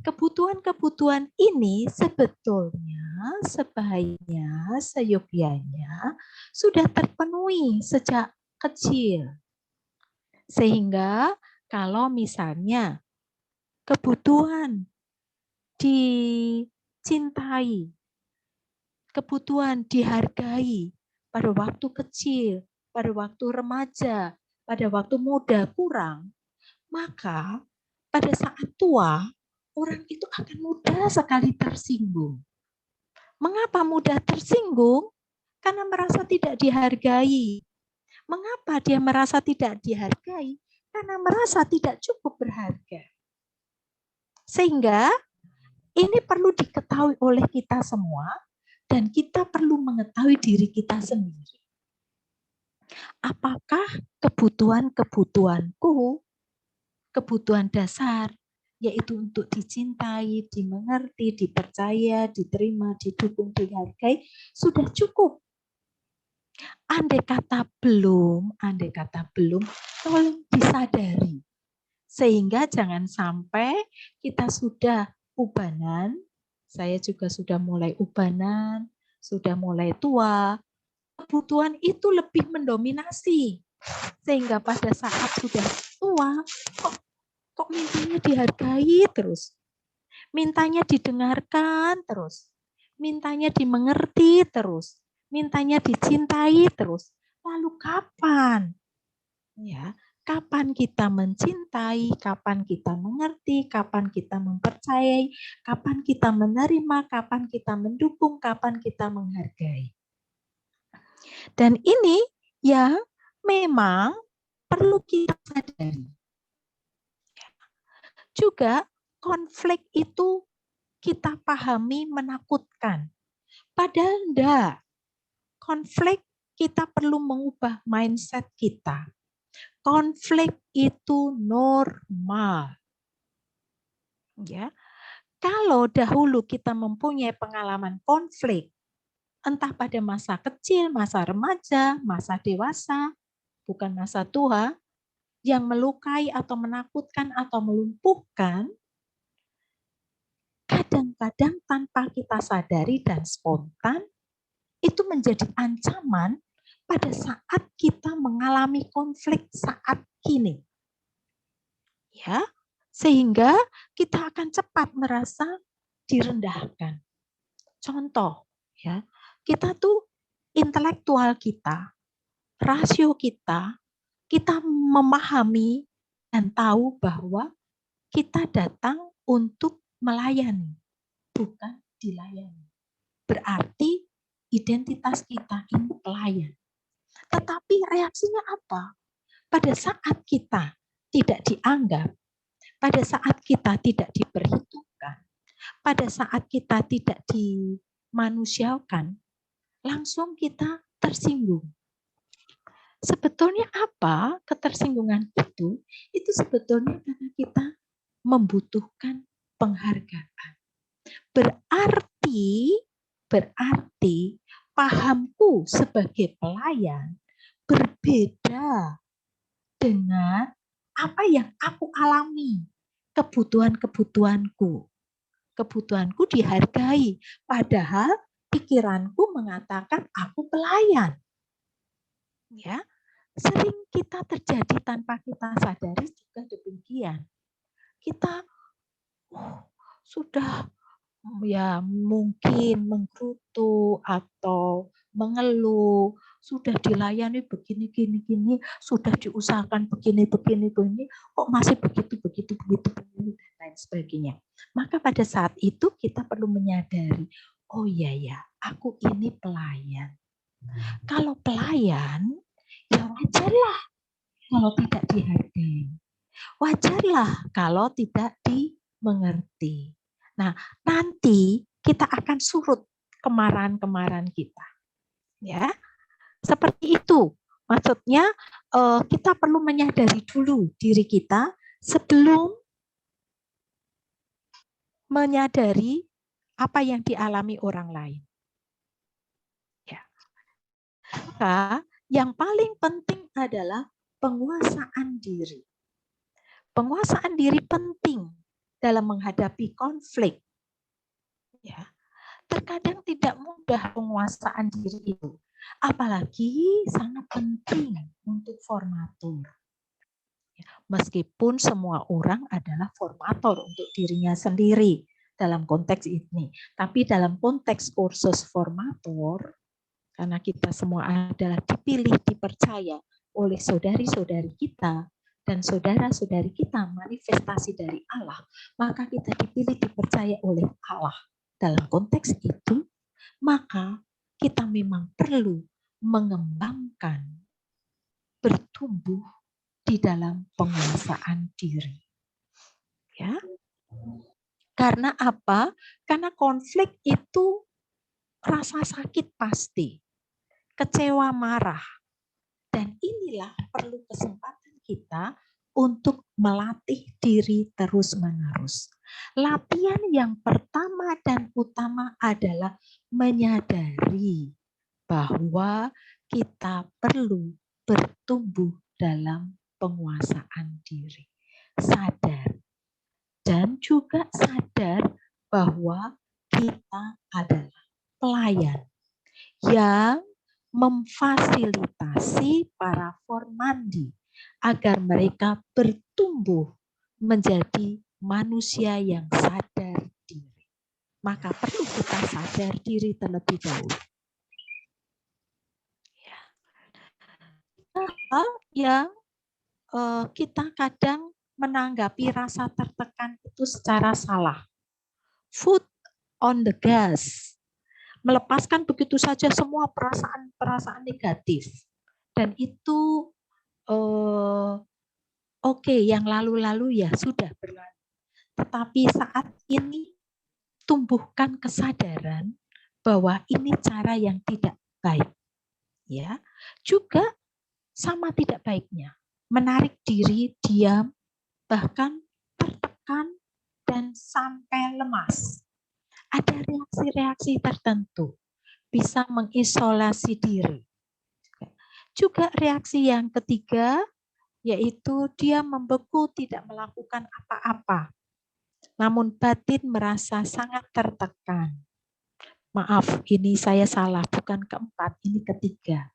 kebutuhan-kebutuhan ini sebetulnya sebaiknya, seyogyanya sudah terpenuhi sejak kecil. Sehingga kalau misalnya kebutuhan dicintai, kebutuhan dihargai pada waktu kecil, pada waktu remaja, pada waktu muda kurang, maka pada saat tua, orang itu akan mudah sekali tersinggung. Mengapa mudah tersinggung? Karena merasa tidak dihargai. Mengapa dia merasa tidak dihargai? Karena merasa tidak cukup berharga. Sehingga ini perlu diketahui oleh kita semua dan kita perlu mengetahui diri kita sendiri. Apakah kebutuhan-kebutuhanku, kebutuhan dasar, yaitu untuk dicintai, dimengerti, dipercaya, diterima, didukung, dihargai, sudah cukup? Andai kata belum, tolong disadari. Sehingga jangan sampai kita sudah ubanan, saya juga sudah mulai ubanan, sudah mulai tua, kebutuhan itu lebih mendominasi. Sehingga pada saat sudah tua, kok mintanya dihargai terus, mintanya didengarkan terus, mintanya dimengerti terus, mintanya dicintai terus. Lalu kapan? Ya, kapan kita mencintai, kapan kita mengerti, kapan kita mempercayai, kapan kita menerima, kapan kita mendukung, kapan kita menghargai. Dan ini ya memang perlu kita sadari. Juga konflik itu kita pahami menakutkan. Padahal enggak. Konflik kita perlu mengubah mindset kita. Konflik itu normal. Ya. Kalau dahulu kita mempunyai pengalaman konflik, entah pada masa kecil, masa remaja, masa dewasa, bukan masa tua, yang melukai atau menakutkan atau melumpuhkan, kadang-kadang tanpa kita sadari dan spontan, itu menjadi ancaman pada saat kita mengalami konflik saat kini. Ya, sehingga kita akan cepat merasa direndahkan. Contoh, ya, kita tuh intelektual kita, rasio kita memahami dan tahu bahwa kita datang untuk melayani, bukan dilayani. Berarti identitas kita ini pelayan. Tetapi reaksinya apa? Pada saat kita tidak dianggap, pada saat kita tidak diperhitungkan, pada saat kita tidak dimanusiakan, langsung kita tersinggung. Sebetulnya apa ketersinggungan itu? Itu sebetulnya karena kita membutuhkan penghargaan. Berarti pahamku sebagai pelayan berbeda dengan apa yang aku alami, kebutuhanku. Kebutuhanku dihargai, padahal pikiranku mengatakan aku pelayan. Ya, sering kita terjadi tanpa kita sadari juga demikian. Kita sudah ya mungkin menggerutu atau mengeluh, sudah dilayani begini, sudah diusahakan begini, kok masih begitu, dan lain sebagainya. Maka pada saat itu kita perlu menyadari, oh iya ya, aku ini pelayan. Kalau pelayan, ya wajarlah kalau tidak dihargai. Wajarlah kalau tidak dimengerti. Nah, nanti kita akan surut kemarahan-kemarahan kita. Ya, seperti itu. Maksudnya kita perlu menyadari dulu diri kita sebelum menyadari apa yang dialami orang lain. Ya. Maka yang paling penting adalah penguasaan diri. Penguasaan diri penting dalam menghadapi konflik. Ya. Terkadang tidak mudah penguasaan diri itu. Apalagi sangat penting untuk formatur. Meskipun semua orang adalah formator untuk dirinya sendiri dalam konteks ini. Tapi dalam konteks kursus formator, karena kita semua adalah dipilih, dipercaya oleh saudari-saudari kita, dan saudara-saudari kita manifestasi dari Allah, maka kita dipilih, dipercaya oleh Allah. Dalam konteks itu, maka kita memang perlu mengembangkan, bertumbuh di dalam penguasaan diri. Ya. Karena apa? Karena konflik itu rasa sakit pasti, kecewa, marah. Dan inilah perlu kesempatan kita untuk melatih diri terus-menerus. Latihan yang pertama dan utama adalah menyadari bahwa kita perlu bertumbuh dalam penguasaan diri. Sadar. Dan juga sadar bahwa kita adalah pelayan yang memfasilitasi para formandi agar mereka bertumbuh menjadi manusia yang sadar diri. Maka perlu kita sadar diri terlebih dahulu. Yang kita kadang menanggapi rasa tertekan itu secara salah. Foot on the gas. Melepaskan begitu saja semua perasaan negatif. Dan itu oke, yang lalu-lalu ya sudah berlalu. Tetapi saat ini tumbuhkan kesadaran bahwa ini cara yang tidak baik. Ya, juga sama tidak baiknya. Menarik diri, diam, bahkan tertekan dan sampai lemas. Ada reaksi-reaksi tertentu, bisa mengisolasi diri. Juga reaksi yang ketiga, yaitu dia membeku, tidak melakukan apa-apa. Namun batin merasa sangat tertekan. Maaf, ini saya salah, bukan keempat, ini ketiga.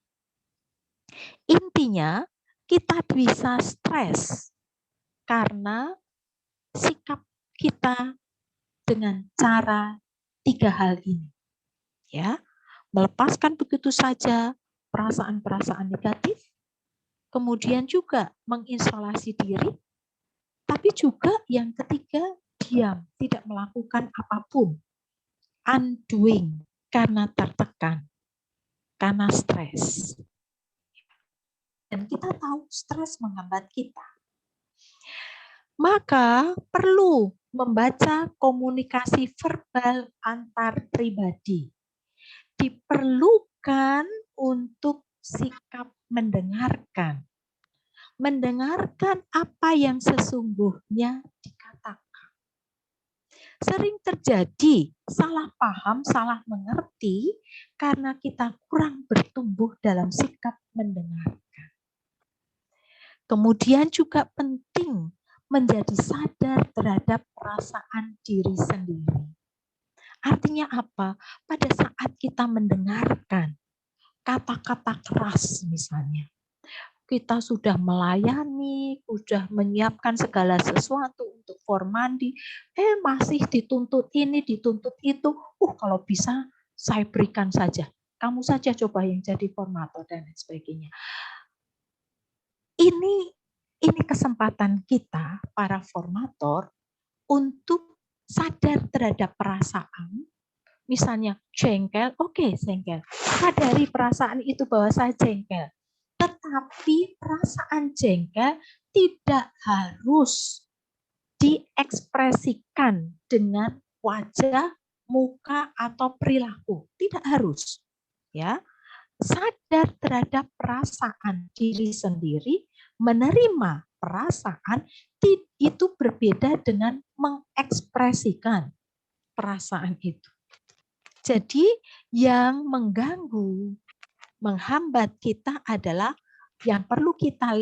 Intinya, kita bisa stres karena sikap kita dengan cara tiga hal ini. Ya, melepaskan begitu saja perasaan-perasaan negatif, kemudian juga mengisolasi diri, tapi juga yang ketiga, diam, tidak melakukan apapun, undoing, karena tertekan, karena stres. Dan kita tahu stres menghambat kita. Maka perlu membaca komunikasi verbal antar pribadi. Diperlukan untuk sikap mendengarkan. Mendengarkan apa yang sesungguhnya dikatakan. Sering terjadi salah paham, salah mengerti karena kita kurang bertumbuh dalam sikap mendengarkan. Kemudian juga penting menjadi sadar terhadap perasaan diri sendiri. Artinya apa? Pada saat kita mendengarkan kata-kata keras misalnya, kita sudah melayani, sudah menyiapkan segala sesuatu untuk formandi, masih dituntut ini, dituntut itu. Kalau bisa saya berikan saja. Kamu saja coba yang jadi formator dan lain sebagainya. Ini kesempatan kita, para formator, untuk sadar terhadap perasaan. Misalnya jengkel, oke, jengkel. Sadari perasaan itu bahwa saya jengkel. Tetapi perasaan jengkel tidak harus diekspresikan dengan wajah, muka, atau perilaku. Tidak harus. Ya. sadar terhadap perasaan diri sendiri, menerima perasaan itu berbeda dengan mengekspresikan perasaan itu. Jadi yang mengganggu, menghambat kita adalah yang perlu kita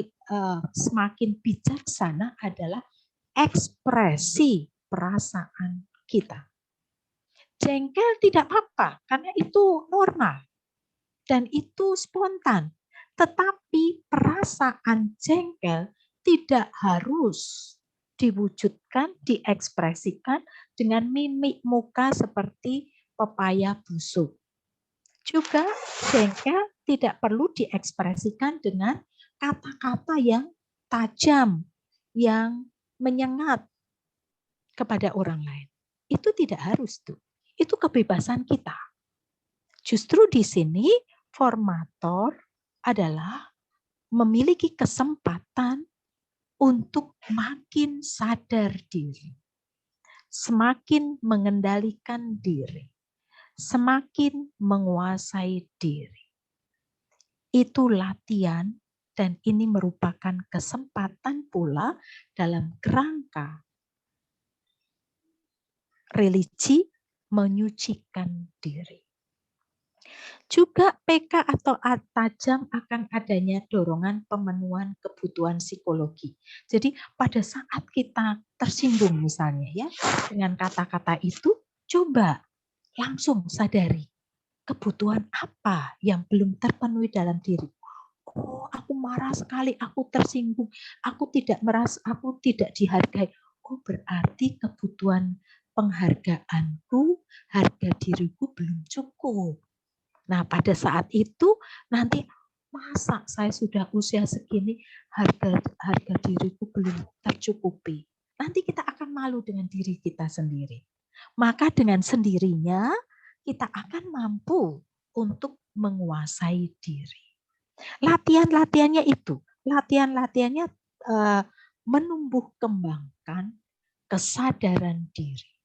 semakin bijaksana adalah ekspresi perasaan kita. Jengkel tidak apa-apa karena itu normal dan itu spontan. Tetapi perasaan jengkel tidak harus diwujudkan, diekspresikan dengan mimik muka seperti pepaya busuk. Juga jengkel tidak perlu diekspresikan dengan kata-kata yang tajam, yang menyengat kepada orang lain. Itu tidak harus tuh. Itu kebebasan kita. Justru di sini formator adalah memiliki kesempatan untuk makin sadar diri, semakin mengendalikan diri, semakin menguasai diri. Itu latihan dan ini merupakan kesempatan pula dalam kerangka religi menyucikan diri. Juga PK atau tajam akan adanya dorongan pemenuhan kebutuhan psikologi. Jadi pada saat kita tersinggung misalnya ya dengan kata-kata itu, coba langsung sadari kebutuhan apa yang belum terpenuhi dalam diri. Oh, aku marah sekali, aku tersinggung, aku tidak merasa, aku tidak dihargai. Oh, berarti kebutuhan penghargaanku, harga diriku belum cukup. Nah, pada saat itu nanti masa saya sudah usia segini harga diriku belum tercukupi. Nanti kita akan malu dengan diri kita sendiri. Maka dengan sendirinya kita akan mampu untuk menguasai diri. Latihan-latihannya itu, latihan-latihannya menumbuh kembangkan kesadaran diri.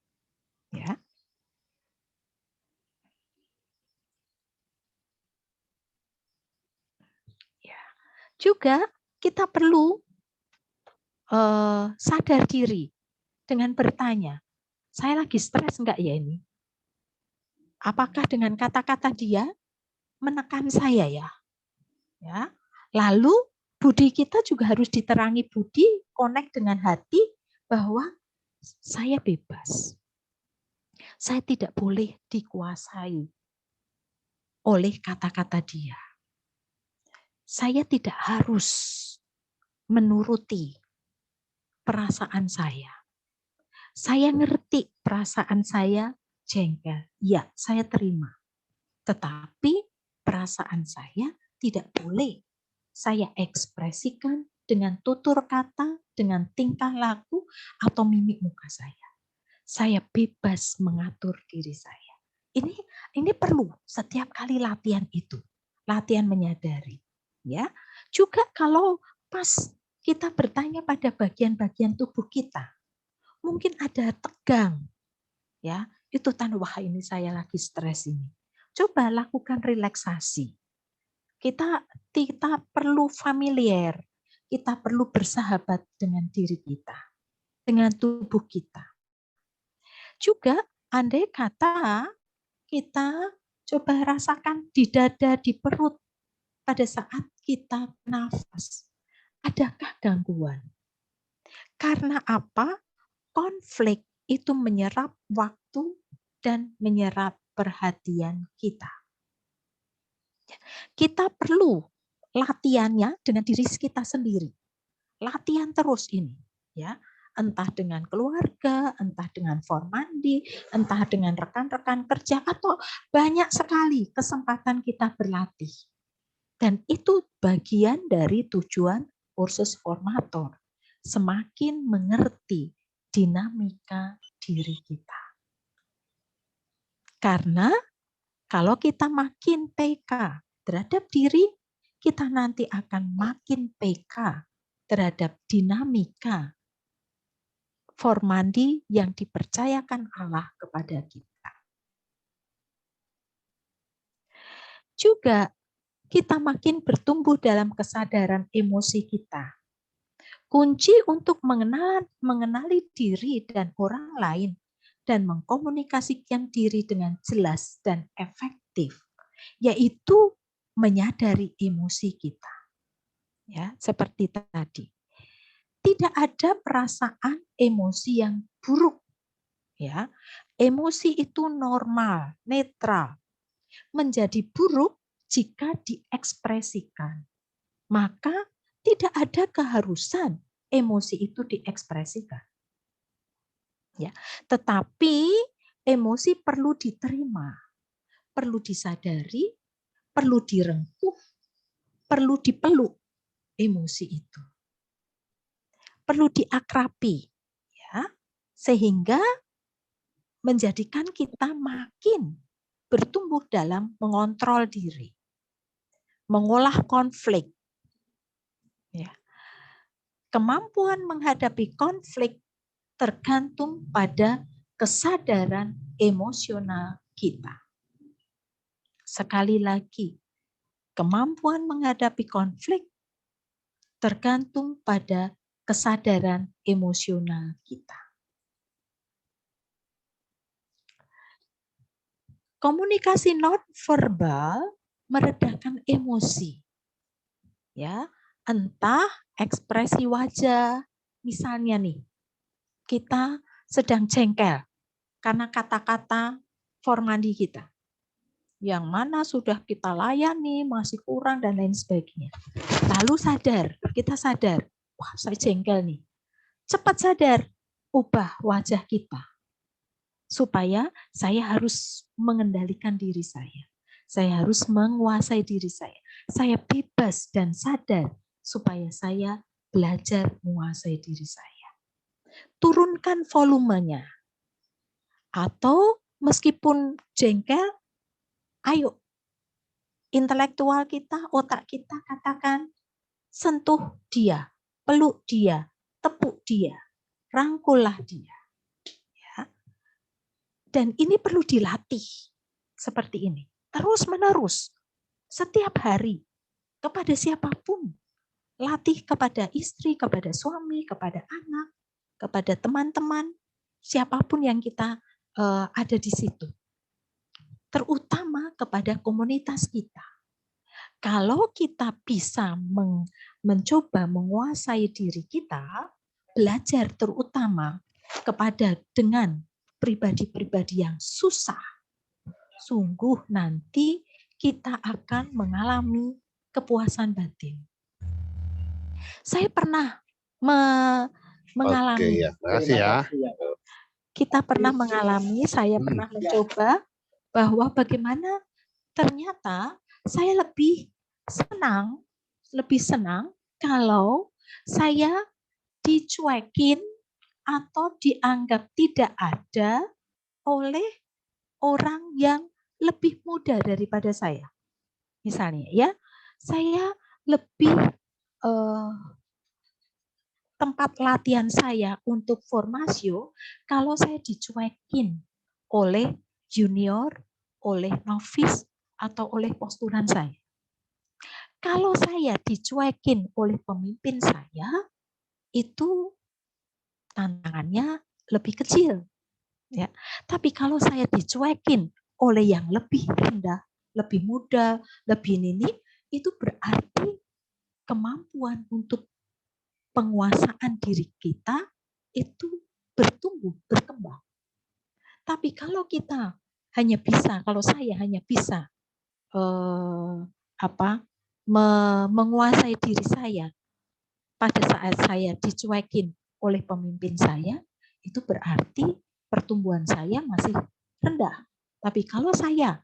Ya. Juga kita perlu sadar diri dengan bertanya, saya lagi stres enggak ya ini? Apakah dengan kata-kata dia menekan saya ya? Ya. Lalu budi kita juga harus diterangi budi, connect dengan hati bahwa saya bebas. Saya tidak boleh dikuasai oleh kata-kata dia. Saya tidak harus menuruti perasaan saya. Saya ngerti perasaan saya jengkel. Ya, saya terima. Tetapi perasaan saya tidak boleh saya ekspresikan dengan tutur kata, dengan tingkah laku, atau mimik muka saya. Saya bebas mengatur diri saya. Ini perlu setiap kali latihan itu. Latihan menyadari. Ya, juga kalau pas kita bertanya pada bagian-bagian tubuh kita, mungkin ada tegang, ya itu tanda wah ini saya lagi stres ini. Coba lakukan relaksasi. Kita perlu familiar, kita perlu bersahabat dengan diri kita, dengan tubuh kita. Juga andai kata kita coba rasakan di dada, di perut pada saat kita nafas. Adakah gangguan? Karena apa? Konflik itu menyerap waktu dan menyerap perhatian kita. Kita perlu latihannya dengan diri kita sendiri. Latihan terus ini, ya. Entah dengan keluarga, entah dengan formandi, entah dengan rekan-rekan kerja, atau banyak sekali kesempatan kita berlatih. Dan itu bagian dari tujuan kursus formator. Semakin mengerti dinamika diri kita. Karena kalau kita makin PK terhadap diri, kita nanti akan makin PK terhadap dinamika formandi yang dipercayakan Allah kepada kita. Juga kita makin bertumbuh dalam kesadaran emosi kita. Kunci untuk mengenali diri dan orang lain dan mengkomunikasikan diri dengan jelas dan efektif, yaitu menyadari emosi kita. Ya, seperti tadi. Tidak ada perasaan emosi yang buruk. Ya, emosi itu normal, netral. Menjadi buruk jika diekspresikan. Maka tidak ada keharusan emosi itu diekspresikan. Ya, tetapi emosi perlu diterima, perlu disadari, perlu direngkuh, perlu dipeluk emosi itu. Perlu diakrabi, ya, sehingga menjadikan kita makin bertumbuh dalam mengontrol diri, mengolah konflik. Ya. Kemampuan menghadapi konflik tergantung pada kesadaran emosional kita. Sekali lagi, kemampuan menghadapi konflik tergantung pada kesadaran emosional kita. Komunikasi nonverbal meredakan emosi. Ya, entah ekspresi wajah, misalnya nih, kita sedang jengkel karena kata-kata formandi kita. Yang mana sudah kita layani, masih kurang dan lain sebagainya. Lalu kita sadar, wah saya jengkel nih. Cepat sadar, ubah wajah kita. Supaya saya harus mengendalikan diri saya. Saya harus menguasai diri saya. Saya bebas dan sadar supaya saya belajar menguasai diri saya. Turunkan volumenya. Atau meskipun jengkel, ayo intelektual kita, otak kita katakan, sentuh dia, peluk dia, tepuk dia, rangkullah dia. Ya. Dan ini perlu dilatih seperti ini. Terus menerus, setiap hari, kepada siapapun. Latih kepada istri, kepada suami, kepada anak, kepada teman-teman, siapapun yang kita ada di situ. Terutama kepada komunitas kita. Kalau kita bisa mencoba menguasai diri kita, belajar terutama kepada dengan pribadi-pribadi yang susah, sungguh nanti kita akan mengalami kepuasan batin. Saya pernah mengalami. Oke, ya. Makasih ya. Kita pernah mengalami, saya pernah mencoba bahwa bagaimana ternyata saya lebih senang kalau saya dicuekin atau dianggap tidak ada oleh orang yang lebih muda daripada saya. Misalnya ya, saya lebih tempat latihan saya untuk formasio kalau saya dicuekin oleh junior, oleh novice, atau oleh postulan saya. Kalau saya dicuekin oleh pemimpin saya, itu tantangannya lebih kecil. Ya. Tapi kalau saya dicuekin oleh yang lebih rendah, lebih muda, lebih ini, itu berarti kemampuan untuk penguasaan diri kita itu bertumbuh, berkembang. Tapi kalau kita hanya bisa, kalau saya hanya bisa menguasai diri saya pada saat saya dicuekin oleh pemimpin saya, itu berarti pertumbuhan saya masih rendah. Tapi kalau saya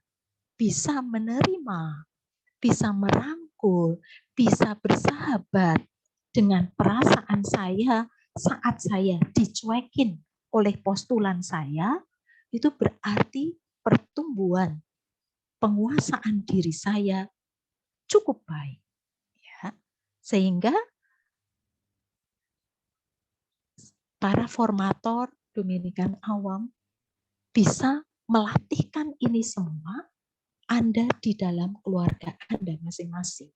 bisa menerima, bisa merangkul, bisa bersahabat dengan perasaan saya saat saya dicuekin oleh postulan saya, itu berarti pertumbuhan penguasaan diri saya cukup baik. Ya. Sehingga para formator Dominikan awam bisa melatihkan ini semua Anda di dalam keluarga Anda masing-masing.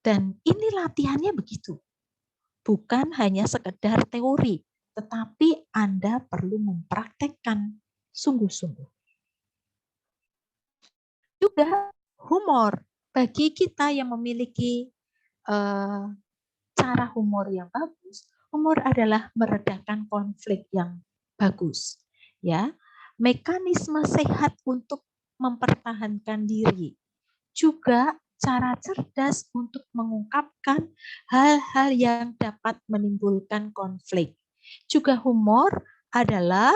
Dan ini latihannya begitu. Bukan hanya sekedar teori, tetapi Anda perlu mempraktekkan sungguh-sungguh. Juga humor. Bagi kita yang memiliki cara humor yang bagus, humor adalah meredakan konflik yang bagus. Ya, mekanisme sehat untuk mempertahankan diri. Juga cara cerdas untuk mengungkapkan hal-hal yang dapat menimbulkan konflik. Juga humor adalah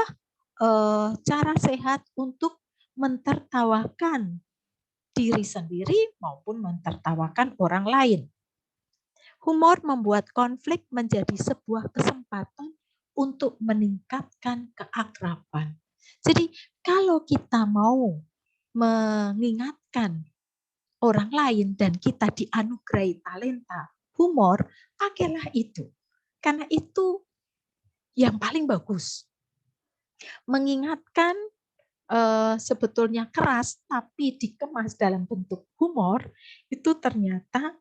cara sehat untuk mentertawakan diri sendiri maupun mentertawakan orang lain. Humor membuat konflik menjadi sebuah kesempatan untuk meningkatkan keakraban. Jadi kalau kita mau mengingatkan orang lain dan kita dianugerahi talenta humor, pakailah itu. Karena itu yang paling bagus. Mengingatkan sebetulnya keras tapi dikemas dalam bentuk humor itu ternyata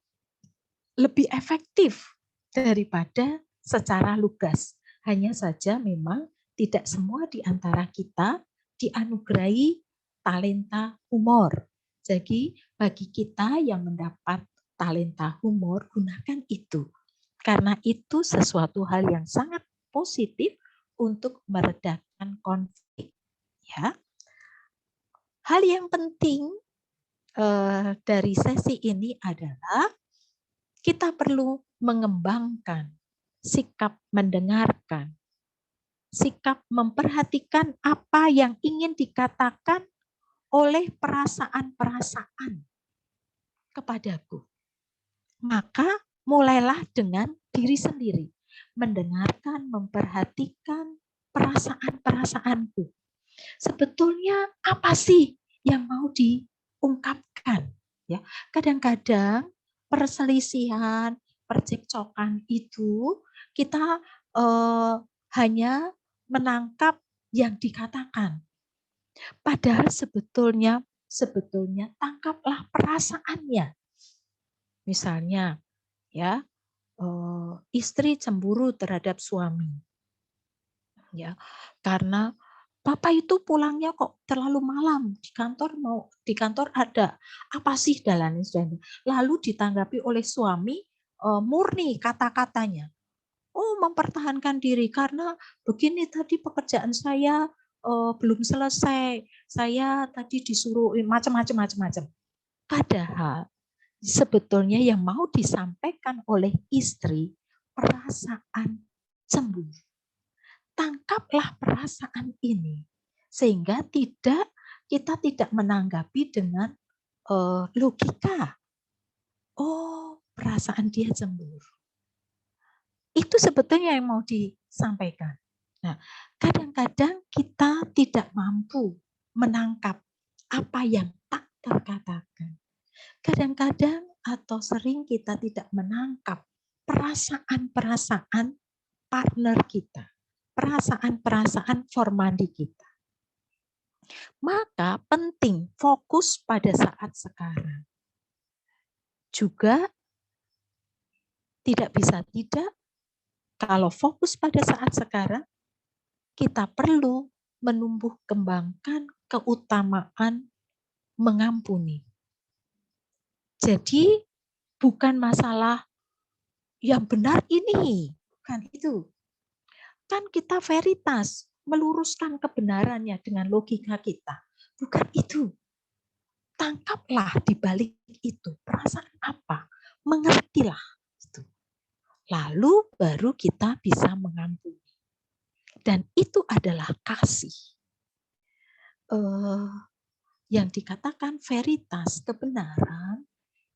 lebih efektif daripada secara lugas. Hanya saja memang tidak semua di antara kita dianugerahi talenta humor. Jadi bagi kita yang mendapat talenta humor, gunakan itu. Karena itu sesuatu hal yang sangat positif untuk meredakan konflik. Ya. Hal yang penting dari sesi ini adalah kita perlu mengembangkan sikap mendengarkan, sikap memperhatikan apa yang ingin dikatakan oleh perasaan-perasaan kepadaku. Maka mulailah dengan diri sendiri, mendengarkan, memperhatikan perasaan-perasaanku. Sebetulnya apa sih yang mau diungkapkan? Ya, kadang-kadang perselisihan, percekcokan itu kita hanya menangkap yang dikatakan. Padahal sebetulnya tangkaplah perasaannya. Misalnya, ya, istri cemburu terhadap suami, ya, karena Papa itu pulangnya kok terlalu malam, di kantor ada apa sih dalam ini. Lalu ditanggapi oleh suami murni kata-katanya. Oh, mempertahankan diri karena begini tadi pekerjaan saya belum selesai. Saya tadi disuruh macam-macam. Padahal sebetulnya yang mau disampaikan oleh istri perasaan cemburu. Tangkaplah perasaan ini sehingga kita tidak menanggapi dengan logika. Oh, perasaan dia cemburu. Itu sebetulnya yang mau disampaikan. Nah, kadang-kadang kita tidak mampu menangkap apa yang tak terkatakan. Kadang-kadang atau sering kita tidak menangkap perasaan-perasaan partner kita. Perasaan-perasaan formandi kita. Maka penting fokus pada saat sekarang. Juga tidak bisa tidak, kalau fokus pada saat sekarang, kita perlu menumbuh kembangkan keutamaan mengampuni. Jadi bukan masalah yang benar ini, bukan itu. Kan kita veritas, meluruskan kebenarannya dengan logika kita. Bukan itu. Tangkaplah di balik itu. Perasaan apa? Mengertilah. Itu. Lalu baru kita bisa mengampuni. Dan itu adalah kasih. Yang dikatakan veritas, kebenaran,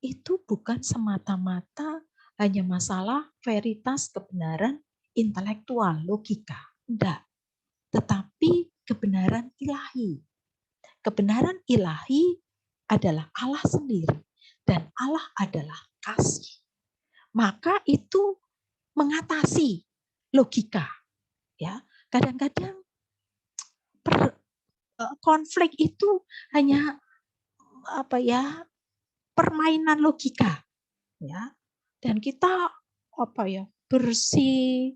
itu bukan semata-mata hanya masalah veritas kebenaran intelektual, logika. Enggak. Tetapi kebenaran ilahi. Kebenaran ilahi adalah Allah sendiri. Dan Allah adalah kasih. Maka itu mengatasi logika. Ya, kadang-kadang konflik itu hanya permainan logika, ya. Dan kita bersih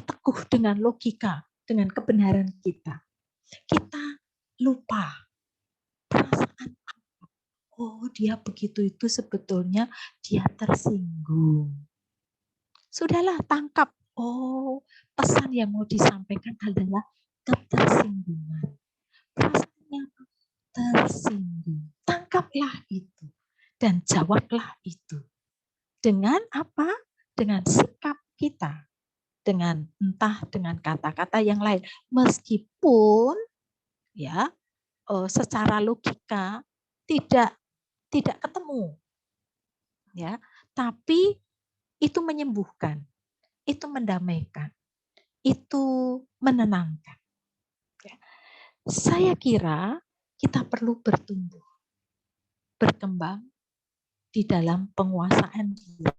teguh dengan logika, dengan kebenaran kita. Kita lupa perasaan apa. Oh, dia begitu itu sebetulnya dia tersinggung. Sudahlah, tangkap. Oh, pesan yang mau disampaikan adalah ketersinggungan. Perasaannya tersinggung. Tangkaplah itu dan jawablah itu. Dengan apa? Dengan sikap kita. Entah dengan kata-kata yang lain. Meskipun ya secara logika tidak ketemu. Ya, tapi itu menyembuhkan, itu mendamaikan, itu menenangkan. Ya. Saya kira kita perlu bertumbuh, berkembang di dalam penguasaan diri.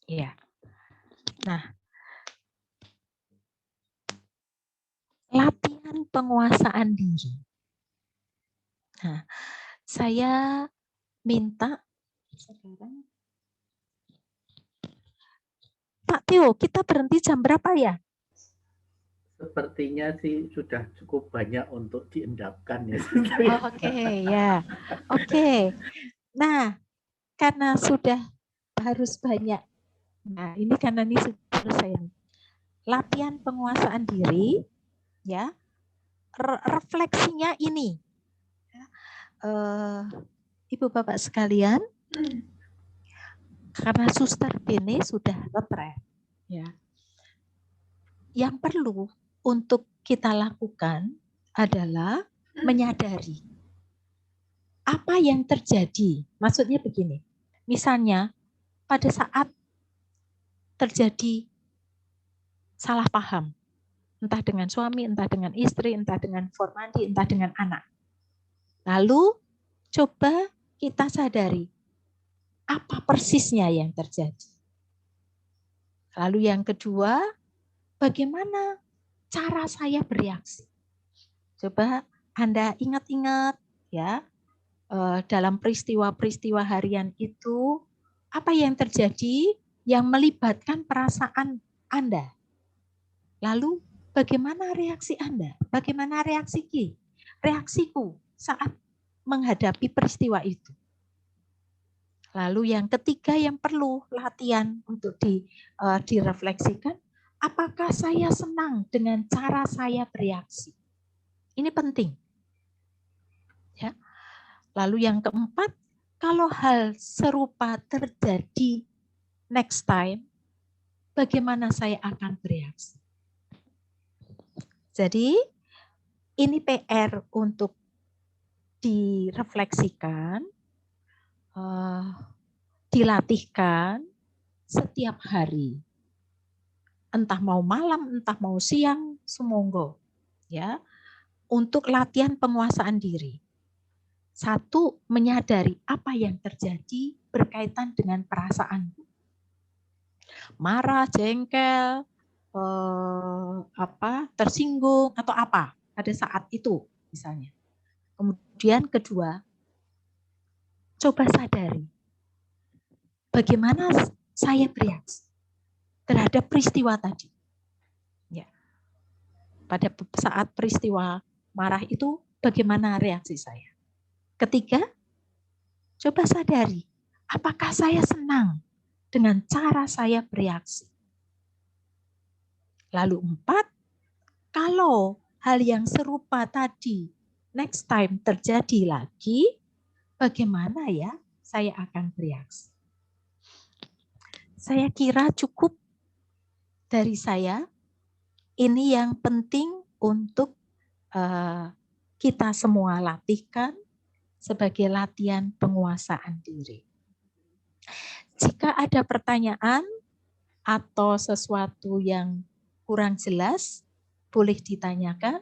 Ya. Nah, latihan penguasaan diri. Nah, saya minta sekarang, Pak Theo, kita berhenti jam berapa ya? Sepertinya sih sudah cukup banyak untuk diendapkan ya. Oke, ya. Oke. Nah, karena sudah harus banyak. Nah, ini karena ini sudah selesai. Latihan penguasaan diri, ya. Refleksinya ini. Ibu Bapak sekalian, karena Suster Bene sudah retret, ya. Yang perlu untuk kita lakukan adalah menyadari apa yang terjadi. Maksudnya begini, misalnya pada saat terjadi salah paham, entah dengan suami, entah dengan istri, entah dengan formandi, entah dengan anak. Lalu coba kita sadari apa persisnya yang terjadi. Lalu yang kedua, bagaimana cara saya bereaksi? Coba Anda ingat-ingat ya, dalam peristiwa-peristiwa harian itu, apa yang terjadi yang melibatkan perasaan Anda? Lalu bagaimana reaksi Anda? Bagaimana reaksiku saat menghadapi peristiwa itu? Lalu yang ketiga yang perlu latihan untuk direfleksikan, apakah saya senang dengan cara saya bereaksi? Ini penting. Ya. Lalu yang keempat, kalau hal serupa terjadi next time, bagaimana saya akan bereaksi? Jadi ini PR untuk direfleksikan, dilatihkan setiap hari. Entah mau malam, entah mau siang, sumonggo. Ya, untuk latihan penguasaan diri. Satu, menyadari apa yang terjadi berkaitan dengan perasaan. Marah, jengkel, tersinggung atau apa pada saat itu misalnya. Kemudian kedua, coba sadari bagaimana saya bereaksi terhadap peristiwa tadi. Ya. Pada saat peristiwa marah itu bagaimana reaksi saya? Ketiga, coba sadari apakah saya senang dengan cara saya bereaksi. Lalu 4, kalau hal yang serupa tadi next time terjadi lagi, bagaimana ya saya akan bereaksi? Saya kira cukup dari saya. Ini yang penting untuk kita semua latihkan sebagai latihan penguasaan diri. Jika ada pertanyaan atau sesuatu yang kurang jelas, boleh ditanyakan.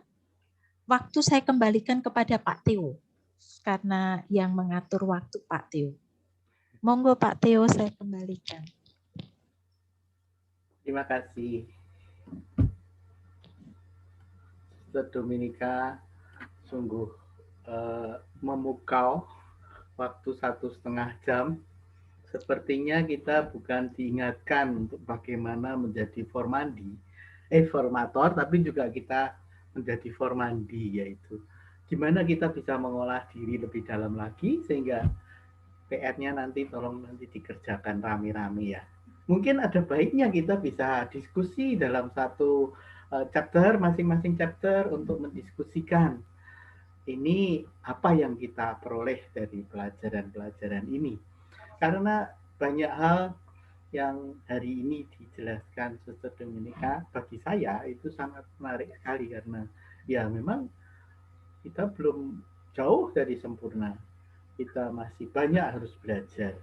Waktu saya kembalikan kepada Pak Theo, karena yang mengatur waktu Pak Theo. Monggo Pak Theo, saya kembalikan. Terima kasih, Sister Dominika. sungguh memukau waktu 1,5 jam. Sepertinya kita bukan diingatkan untuk bagaimana menjadi formator, tapi juga kita menjadi formandi, yaitu gimana kita bisa mengolah diri lebih dalam lagi sehingga PR-nya nanti tolong nanti dikerjakan rame-rame ya. Mungkin ada baiknya kita bisa diskusi dalam satu chapter, masing-masing chapter untuk mendiskusikan ini apa yang kita peroleh dari pelajaran-pelajaran ini. Karena banyak hal yang hari ini dijelaskan Suster Dominika bagi saya itu sangat menarik sekali karena ya memang kita belum jauh dari sempurna. Kita masih banyak harus belajar.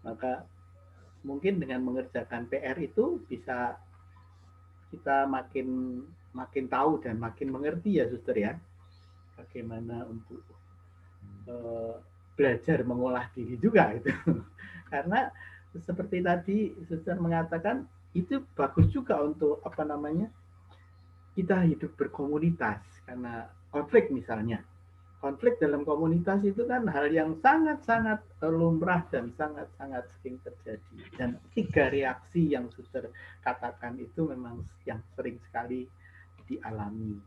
Maka mungkin dengan mengerjakan PR itu bisa kita makin tahu dan makin mengerti ya Suster ya. Bagaimana untuk belajar mengolah diri juga itu. Karena seperti tadi Suster mengatakan itu bagus juga untuk kita hidup berkomunitas karena konflik misalnya. Konflik dalam komunitas itu kan hal yang sangat-sangat lumrah dan sangat-sangat sering terjadi. Dan 3 reaksi yang Suster katakan itu memang yang sering sekali dialami.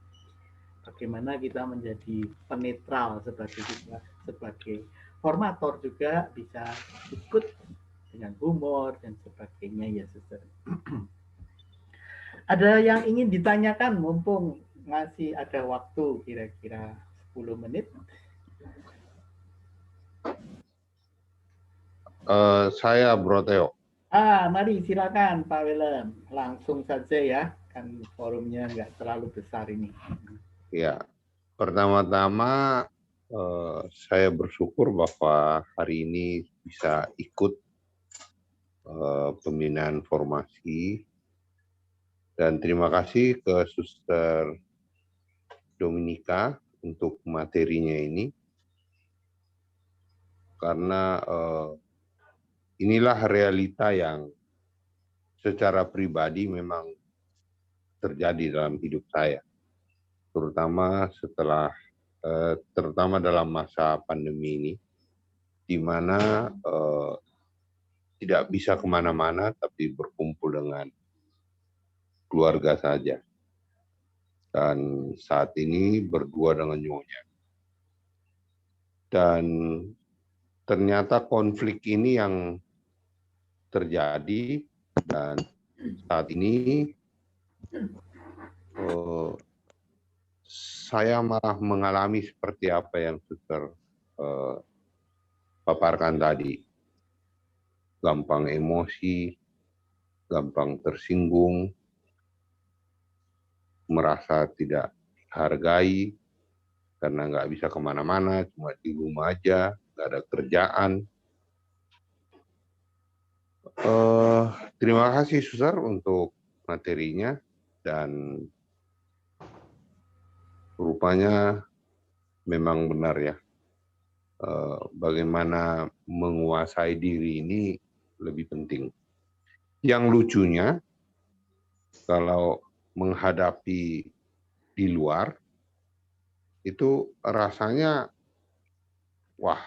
Bagaimana kita menjadi penetral sebagai formator juga bisa ikut dengan humor dan sebagainya ya Suster. Ada yang ingin ditanyakan mumpung masih ada waktu kira-kira 10 menit. Saya Bro Theo. Mari silakan Pak Willem. Langsung saja ya, kan forumnya nggak terlalu besar ini. Ya, pertama-tama saya bersyukur bahwa hari ini bisa ikut pembinaan formasi dan terima kasih ke Suster Dominika untuk materinya ini karena inilah realita yang secara pribadi memang terjadi dalam hidup saya, terutama dalam masa pandemi ini, di mana tidak bisa kemana-mana tapi berkumpul dengan keluarga saja. Dan saat ini berdua dengan nyonya. Dan ternyata konflik ini yang terjadi dan saat ini saya malah mengalami seperti apa yang Suster paparkan tadi. Gampang emosi, gampang tersinggung, merasa tidak dihargai karena nggak bisa kemana-mana, cuma di rumah aja, nggak ada kerjaan. Terima kasih Suster untuk materinya dan rupanya memang benar ya. Bagaimana menguasai diri ini lebih penting. Yang lucunya kalau menghadapi di luar itu rasanya wah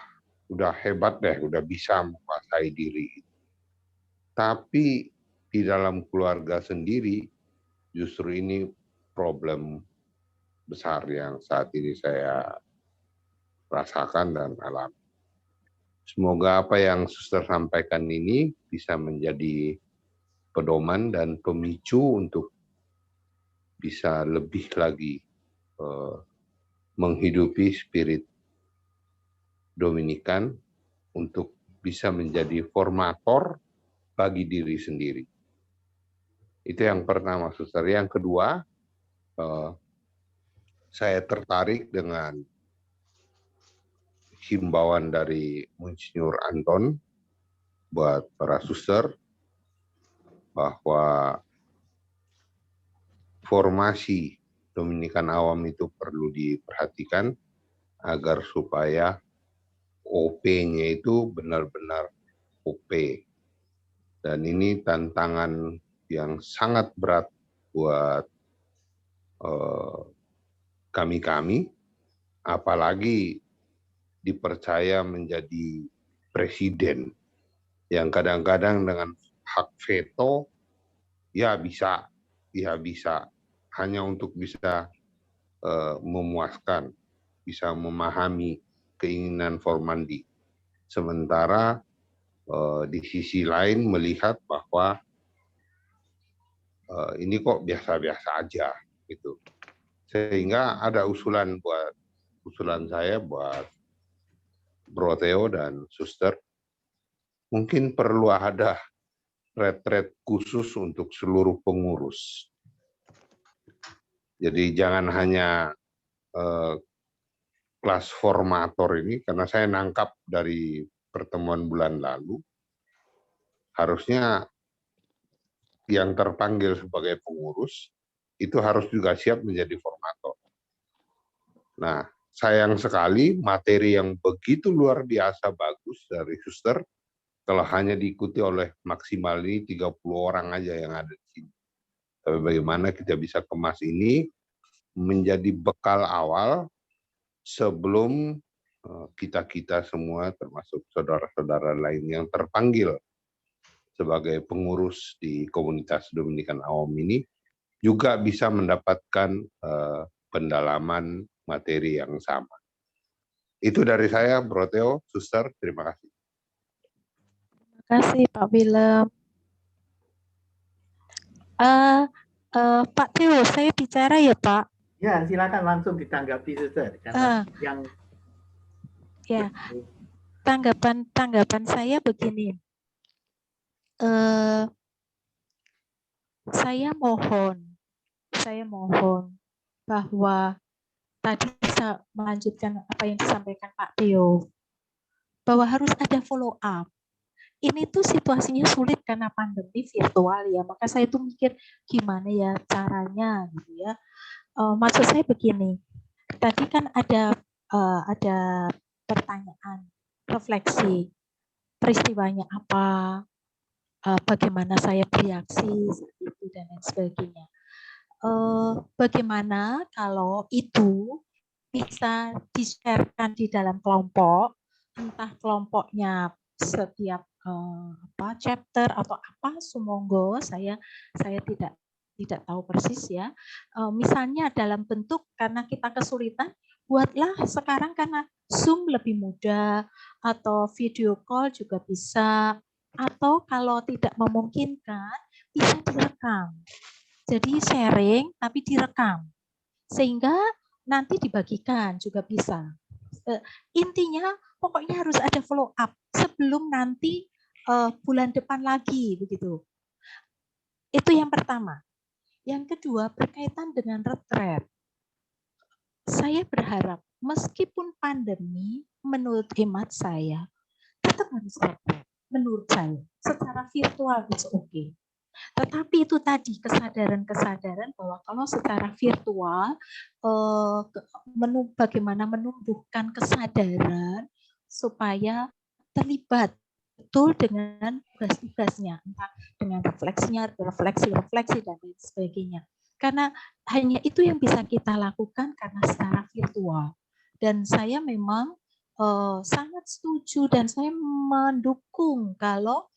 udah hebat deh, udah bisa menguasai diri. Tapi di dalam keluarga sendiri justru ini problem besar yang saat ini saya rasakan dan alami. Semoga apa yang Suster sampaikan ini bisa menjadi pedoman dan pemicu untuk bisa lebih lagi menghidupi spirit Dominikan untuk bisa menjadi formator bagi diri sendiri. Itu yang pertama, Suster. Yang kedua, saya tertarik dengan himbauan dari Monsinyur Anton buat para suster bahwa formasi Dominikan awam itu perlu diperhatikan agar supaya OP-nya itu benar-benar OP. Dan ini tantangan yang sangat berat buat kami-kami apalagi dipercaya menjadi presiden yang kadang-kadang dengan hak veto ya bisa hanya untuk bisa memuaskan, bisa memahami keinginan Formandi. Sementara di sisi lain melihat bahwa ini kok biasa-biasa aja gitu. Sehingga ada usulan saya buat Bro Theo dan Suster, mungkin perlu ada retret khusus untuk seluruh pengurus. Jadi jangan hanya kelas formator ini, karena saya nangkap dari pertemuan bulan lalu, harusnya yang terpanggil sebagai pengurus itu harus juga siap menjadi formator. Nah, sayang sekali materi yang begitu luar biasa bagus dari Suster, kalau hanya diikuti oleh maksimal ini 30 orang aja yang ada di sini. Tapi bagaimana kita bisa kemas ini menjadi bekal awal sebelum kita semua termasuk saudara-saudara lain yang terpanggil sebagai pengurus di komunitas Dominikan Awam ini juga bisa mendapatkan pendalaman materi yang sama. Itu dari saya, Bro Theo, Suster, terima kasih. Terima kasih Pak Willem. Pak Theo, saya bicara ya Pak? Ya, silakan langsung ditanggapi, Suster. Karena yang ya, tanggapan saya begini. Saya mohon bahwa tadi bisa melanjutkan apa yang disampaikan Pak Theo, bahwa harus ada follow up. Ini tuh situasinya sulit karena pandemi virtual ya, maka saya tuh mikir gimana ya caranya gitu ya. Maksud saya begini, tadi kan ada pertanyaan, refleksi, peristiwanya apa, bagaimana saya bereaksi seperti itu dan lain sebagainya. Bagaimana kalau itu bisa di-share-kan di dalam kelompok, entah kelompoknya setiap chapter atau apa, sumonggo, saya tidak tahu persis ya. Misalnya dalam bentuk karena kita kesulitan, buatlah sekarang karena Zoom lebih mudah atau video call juga bisa, atau kalau tidak memungkinkan bisa direkam. Jadi sharing tapi direkam sehingga nanti dibagikan juga bisa. Intinya pokoknya harus ada follow up sebelum nanti bulan depan lagi begitu. Itu yang pertama. Yang kedua berkaitan dengan retret. Saya berharap meskipun pandemi menurut hemat saya tetap harus retret. Menurut saya secara virtual itu oke. Tetapi itu tadi kesadaran bahwa kalau secara virtual bagaimana menumbuhkan kesadaran supaya terlibat betul dengan tugas-tugasnya, entah dengan refleksi dan lain sebagainya. Karena hanya itu yang bisa kita lakukan karena secara virtual. Dan saya memang sangat setuju dan saya mendukung kalau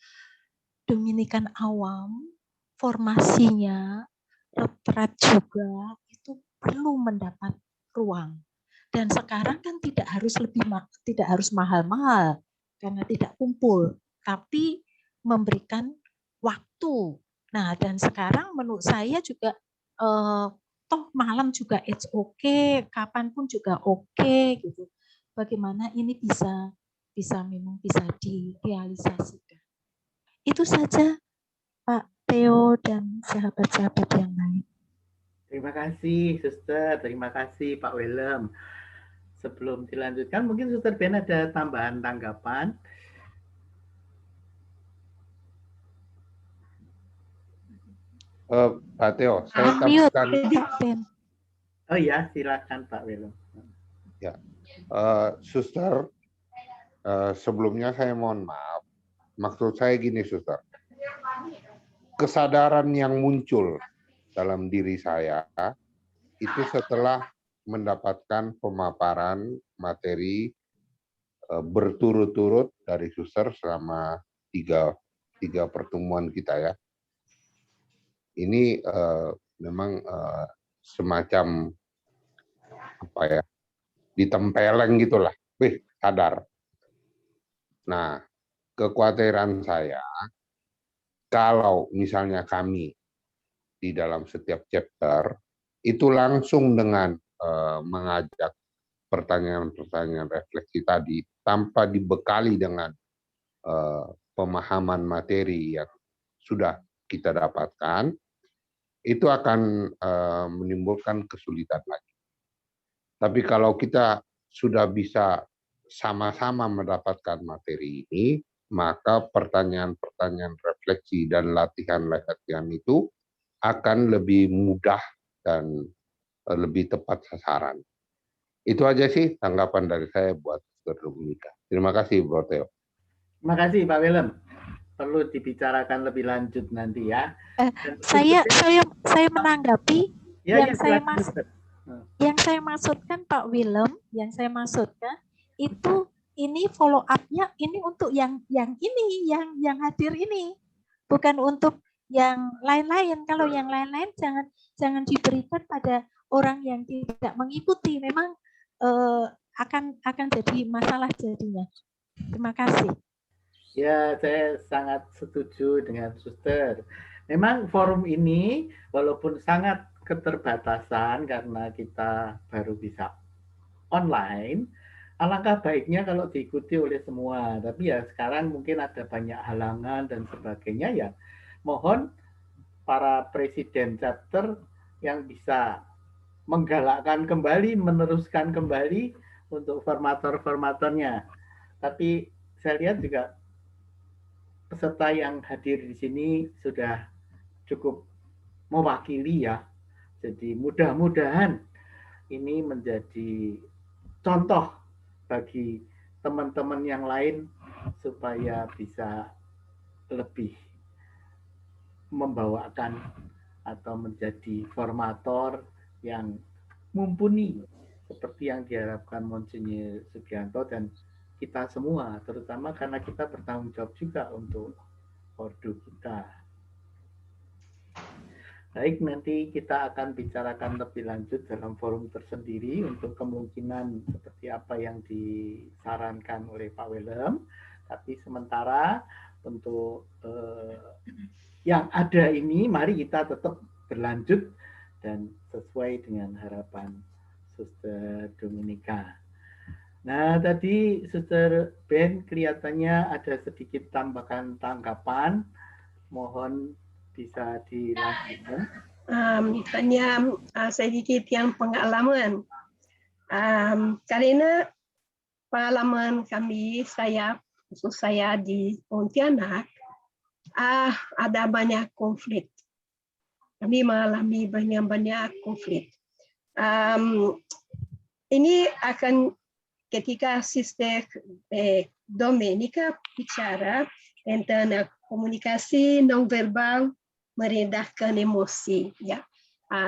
Dominikan Awam formasinya retret juga itu perlu mendapat ruang. Dan sekarang kan tidak harus mahal-mahal karena tidak kumpul, tapi memberikan waktu. Nah, dan sekarang menurut saya juga toh malam juga it's okay, kapanpun juga okay gitu. Bagaimana ini bisa memang bisa direalisasikan. Itu saja Pak Theo dan sahabat-sahabat yang lain. Terima kasih Suster, terima kasih Pak Willem. Sebelum dilanjutkan, mungkin Suster Ben ada tambahan tanggapan. Pak Theo, saya tambahkan. Oh ya, silakan Pak Willem. Ya, Suster, sebelumnya saya mohon maaf. Maksud saya gini, Suster. Kesadaran yang muncul dalam diri saya itu setelah mendapatkan pemaparan materi berturut-turut dari suster selama tiga pertemuan kita ya. Ini memang semacam apa ya, ditempeleng gitulah. Wih, sadar. Nah, kekhawatiran saya kalau misalnya kami di dalam setiap chapter itu langsung dengan mengajak pertanyaan-pertanyaan refleksi tadi tanpa dibekali dengan pemahaman materi yang sudah kita dapatkan, itu akan menimbulkan kesulitan lagi. Tapi kalau kita sudah bisa sama-sama mendapatkan materi ini, maka pertanyaan-pertanyaan refleksi dan latihan-latihan itu akan lebih mudah dan lebih tepat sasaran. Itu aja sih tanggapan dari saya buat Dr. Dominika. Terima kasih, Bro Theo. Terima kasih, Pak Willem. Perlu dibicarakan lebih lanjut nanti ya. Saya menanggapi ya, yang saya maksudkan Pak Willem, yang saya maksudkan itu ini follow up-nya ini untuk yang hadir ini, bukan untuk yang lain-lain. Kalau yang lain-lain jangan diberikan pada orang yang tidak mengikuti. Memang akan jadi masalah jadinya. Terima kasih. Ya, saya sangat setuju dengan Suster. Memang forum ini walaupun sangat keterbatasan karena kita baru bisa online, alangkah baiknya kalau diikuti oleh semua. Tapi ya sekarang mungkin ada banyak halangan dan sebagainya ya. Mohon para presiden chapter yang bisa menggalakkan kembali, meneruskan kembali untuk formator-formatornya. Tapi saya lihat juga peserta yang hadir di sini sudah cukup mewakili ya. Jadi mudah-mudahan ini menjadi contoh bagi teman-teman yang lain supaya bisa lebih membawakan atau menjadi formator yang mumpuni seperti yang diharapkan Monsinyur Sugianto dan kita semua, terutama karena kita bertanggung jawab juga untuk ordo kita. Baik, nanti kita akan bicarakan lebih lanjut dalam forum tersendiri untuk kemungkinan seperti apa yang disarankan oleh Pak Willem. Tapi sementara untuk yang ada ini, mari kita tetap berlanjut dan sesuai dengan harapan Suster Dominika. Nah, tadi Suster Ben kelihatannya ada sedikit tambahkan tanggapan. Mohon bisa dilanjutkan. Hanya sedikit yang pengalaman. Karena pengalaman kami, khusus saya di Pontianak, ada banyak konflik. Kami mengalami banyak konflik. Ini akan ketika Sister Dominika bicara tentang komunikasi nonverbal merendahkan emosi. Ya,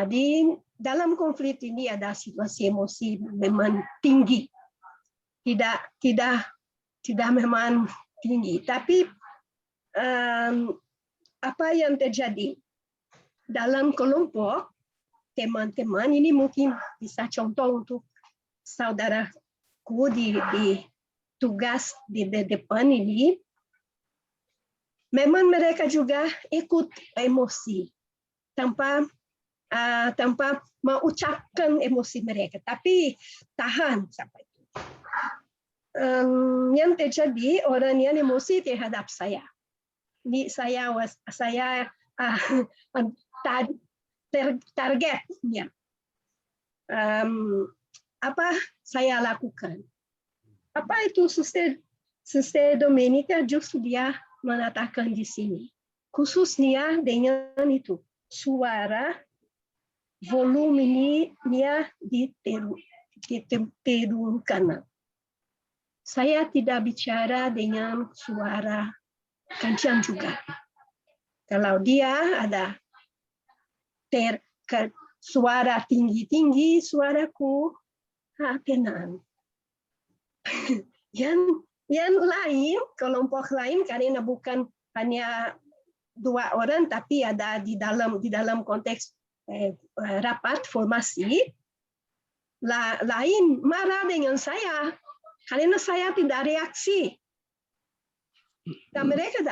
di dalam konflik ini ada situasi emosi memang tinggi, tidak memang tinggi, tapi apa yang terjadi dalam kelompok teman-teman ini mungkin bisa contoh untuk saudaraku di tugas di depan ini. Memang mereka juga ikut emosi tanpa mengucapkan emosi mereka, tapi tahan sampai itu. Yang terjadi orang yang emosi terhadap saya. Ini saya targetnya. Apa saya lakukan? Apa itu Suster Dominika justru dia mengatakan di sini, khususnya dengan itu suara volumenya diturunkan. Saya tidak bicara dengan suara kencang juga. Kalau dia ada suara tinggi-tinggi suaraku, tenang. Yang lain, kelompok lain karena bukan hanya 2 orang tapi ada di dalam konteks rapat formasi, lain marah dengan saya karena saya tidak reaksi. Dan mereka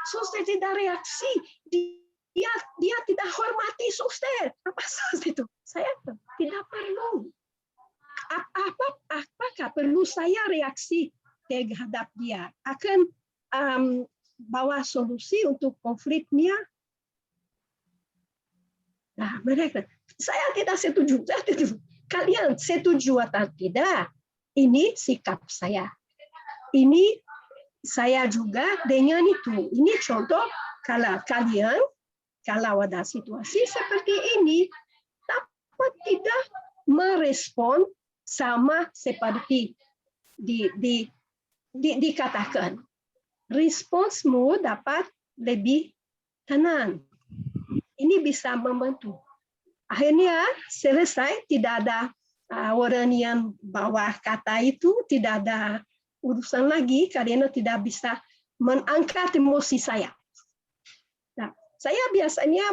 suster tidak reaksi, dia tidak hormati suster. Apa suster itu? Saya tidak perlu. Apakah perlu saya reaksi terhadap dia? Akan bawa solusi untuk konfliknya? Nah, mereka, saya tidak setuju. Kalian setuju atau tidak? Ini sikap saya. Ini saya juga dengan itu. Ini contoh kalau kalian, kalau ada situasi seperti ini, dapat tidak merespon sama seperti dikatakan. Responsmu dapat lebih tenang. Ini bisa membantu. Akhirnya selesai, tidak ada orang yang bawah kata itu, tidak ada urusan lagi karena tidak bisa mengangkat emosi saya. Nah, saya biasanya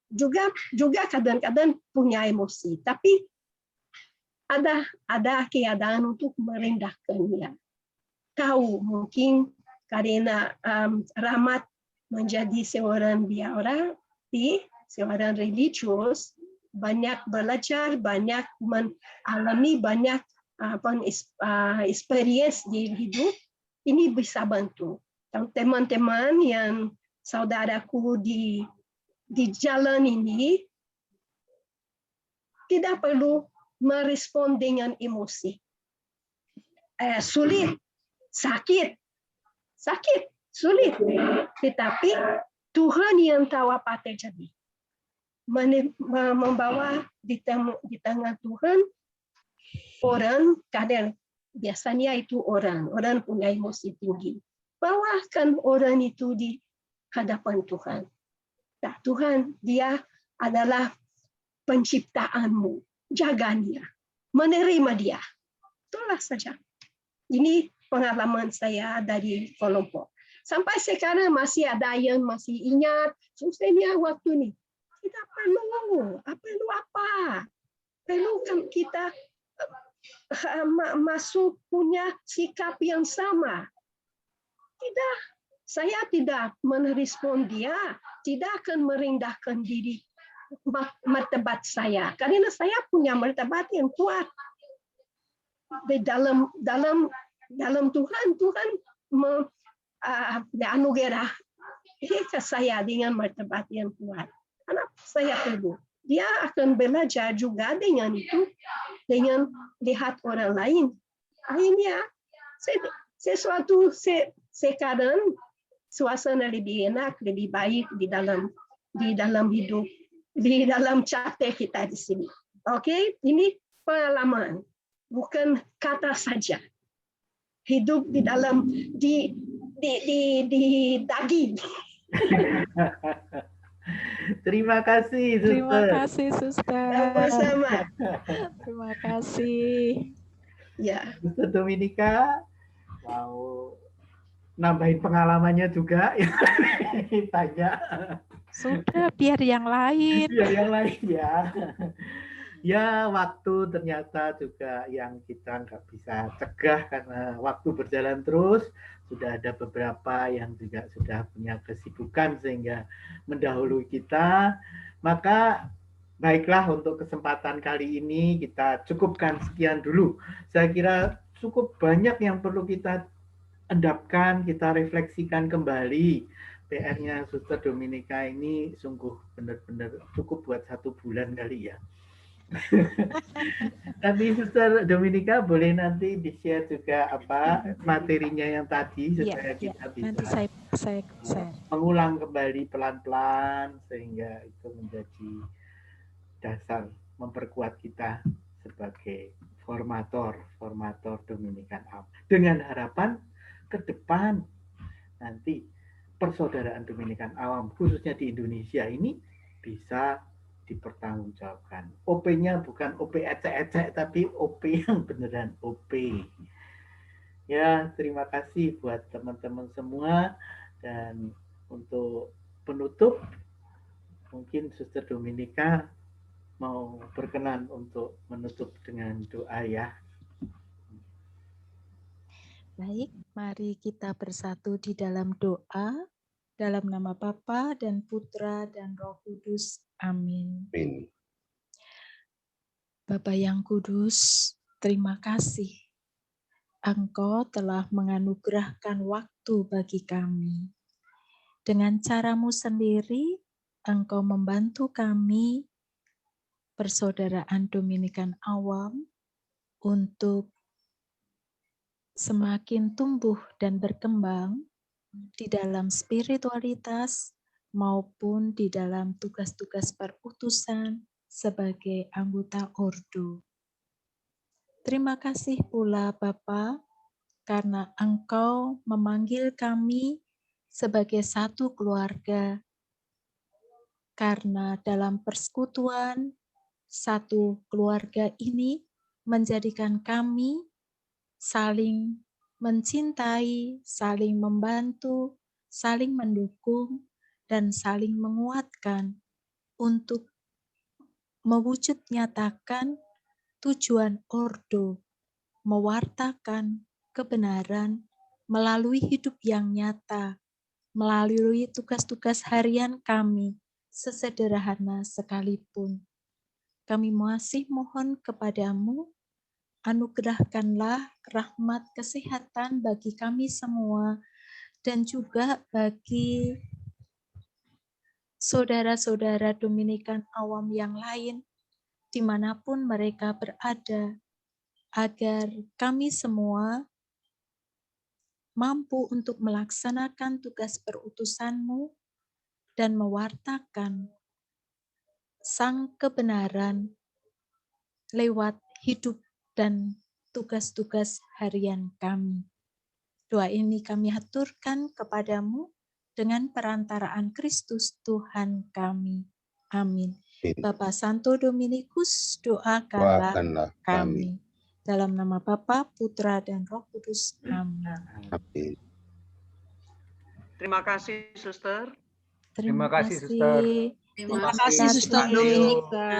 juga kadang-kadang punya emosi, tapi ada keadaan untuk merendahkannya. Tahu mungkin karena Rahmat menjadi seorang biara, seorang religius, banyak belajar, banyak mengalami, banyak experience di hidup, ini bisa bantu. Teman-teman yang saudaraku di jalan ini tidak perlu merespon dengan emosi. Sulit, sakit, sulit. Tetapi Tuhan yang tahu apa terjadi. Membawa di tengah Tuhan orang, kadang biasanya itu orang punya emosi tinggi. Bawakan orang itu di hadapan Tuhan. Nah, Tuhan, dia adalah penciptaanmu. Jaga dia, menerima dia. Itulah saja. Ini pengalaman saya dari kelompok. Sampai sekarang masih ada yang masih ingat, susahnya waktu ini. Tidak perlu apa? Perlu kan kita masuk punya sikap yang sama. Tidak, saya tidak merespon dia, tidak akan merendahkan diri martabat saya, karena saya punya martabat yang kuat di dalam Tuhan anugerah saya dengan martabat yang kuat. Karena saya perlu, dia akan belajar juga dengan itu, dengan lihat orang lain. Akhirnya sesuatu sekarang suasana lebih enak, lebih baik di dalam hidup. Di dalam capek kita di sini. Oke, ini pengalaman, bukan kata saja. Hidup di dalam di daging. Terima kasih, Suster. Terima kasih, Suster. Sama-sama. Terima kasih. Ya. Suster Dominika mau nambahin pengalamannya juga. Tanya. Sudah, biar yang lain. Biar yang lain ya. Ya, waktu ternyata juga yang kita nggak bisa cegah karena waktu berjalan terus. Sudah ada beberapa yang juga sudah punya kesibukan sehingga mendahului kita. Maka baiklah, untuk kesempatan kali ini kita cukupkan sekian dulu. Saya kira cukup banyak yang perlu kita endapkan, kita refleksikan kembali. PR-nya Suster Dominika ini sungguh benar-benar cukup buat 1 bulan kali ya. Tapi Suster Dominika boleh nanti di-share juga apa materinya yang tadi supaya kita bisa nanti saya mengulang kembali pelan-pelan sehingga itu menjadi dasar memperkuat kita sebagai formator Dominikan Awam. Dengan harapan ke depan nanti persaudaraan Dominikan Awam khususnya di Indonesia ini bisa dipertanggungjawabkan. OP-nya bukan OP ecek-ecek, tapi OP yang beneran OP. Ya, terima kasih buat teman-teman semua. Dan untuk penutup, mungkin Suster Dominika mau berkenan untuk menutup dengan doa ya. Baik, mari kita bersatu di dalam doa. Dalam nama Bapa dan Putra dan Roh Kudus. Amin. Amin. Bapa yang kudus, terima kasih. Engkau telah menganugerahkan waktu bagi kami. Dengan caramu sendiri, Engkau membantu kami, persaudaraan Dominikan Awam, untuk semakin tumbuh dan berkembang di dalam spiritualitas maupun di dalam tugas-tugas perutusan sebagai anggota ordo. Terima kasih pula Bapa, karena Engkau memanggil kami sebagai satu keluarga, karena dalam persekutuan satu keluarga ini menjadikan kami saling mencintai, saling membantu, saling mendukung, dan saling menguatkan untuk mewujud nyatakan tujuan ordo, mewartakan kebenaran melalui hidup yang nyata, melalui tugas-tugas harian kami, sesederhana sekalipun. Kami masih mohon kepadamu, anugerahkanlah rahmat kesehatan bagi kami semua dan juga bagi saudara-saudara Dominikan Awam yang lain dimanapun mereka berada, agar kami semua mampu untuk melaksanakan tugas perutusan-Mu dan mewartakan sang kebenaran lewat hidup dan tugas-tugas harian kami. Doa ini kami haturkan kepadamu dengan perantaraan Kristus Tuhan kami. Amin. Bapa Santo Dominikus, doakanlah kami. Dalam nama Bapa, Putra, dan Roh Kudus. Amin. Amin. Terima kasih, Suster. Terima kasih. Terima kasih Suster Dominika.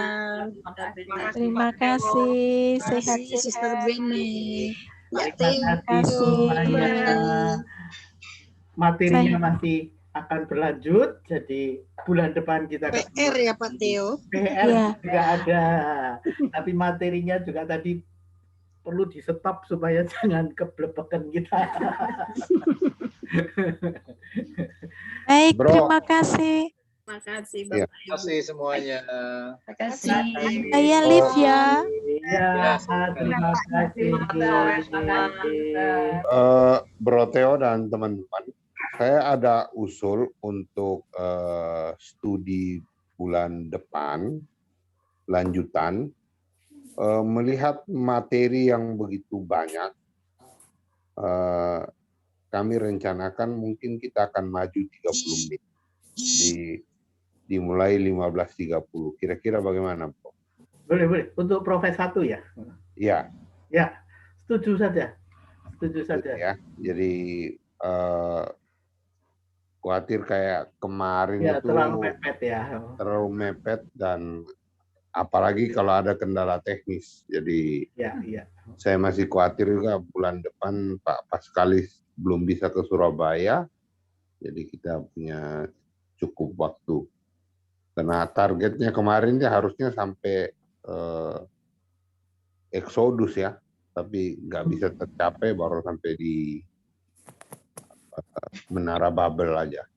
Terima kasih. Sehat-sehat. Suster Bene. Terima kasih semuanya. Materinya masih akan berlanjut, jadi bulan depan kita PR ya Pak Theo. PR Ya. juga ada, tapi materinya juga tadi perlu di stop supaya jangan keblebekan kita. Baik, Bro. terima kasih. Terima kasih Ya. Bapak Terima kasih semuanya. Terima kasih. Saya live ya. Ya, terima kasih. Bro Theo dan teman-teman, saya ada usul untuk studi bulan depan, lanjutan, melihat materi yang begitu banyak, kami rencanakan mungkin kita akan maju 30 menit, dimulai 15.30. Kira-kira bagaimana, Bro? Boleh. Untuk Profes 1 ya? Ya. Ya, setuju saja. Ya, jadi khawatir kayak kemarin Ya, itu terlalu mepet ya. terlalu mepet dan apalagi kalau ada kendala teknis. Jadi Ya. saya masih khawatir juga bulan depan Pak Paskalis belum bisa ke Surabaya. Jadi kita punya cukup waktu. Karena targetnya kemarin dia harusnya sampai Exodus ya, tapi nggak bisa tercapai, baru sampai di Menara Babel aja.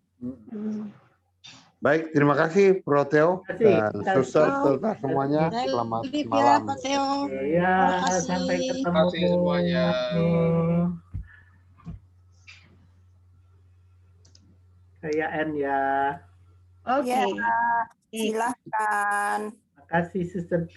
Baik, terima kasih Bro Theo dan Suster serta semuanya. Selamat malam. Pak Theo. Ya, sampai ketemu. Terima kasih semuanya. Saya N ya. Oke. Silahkan. Terima kasih Sister B.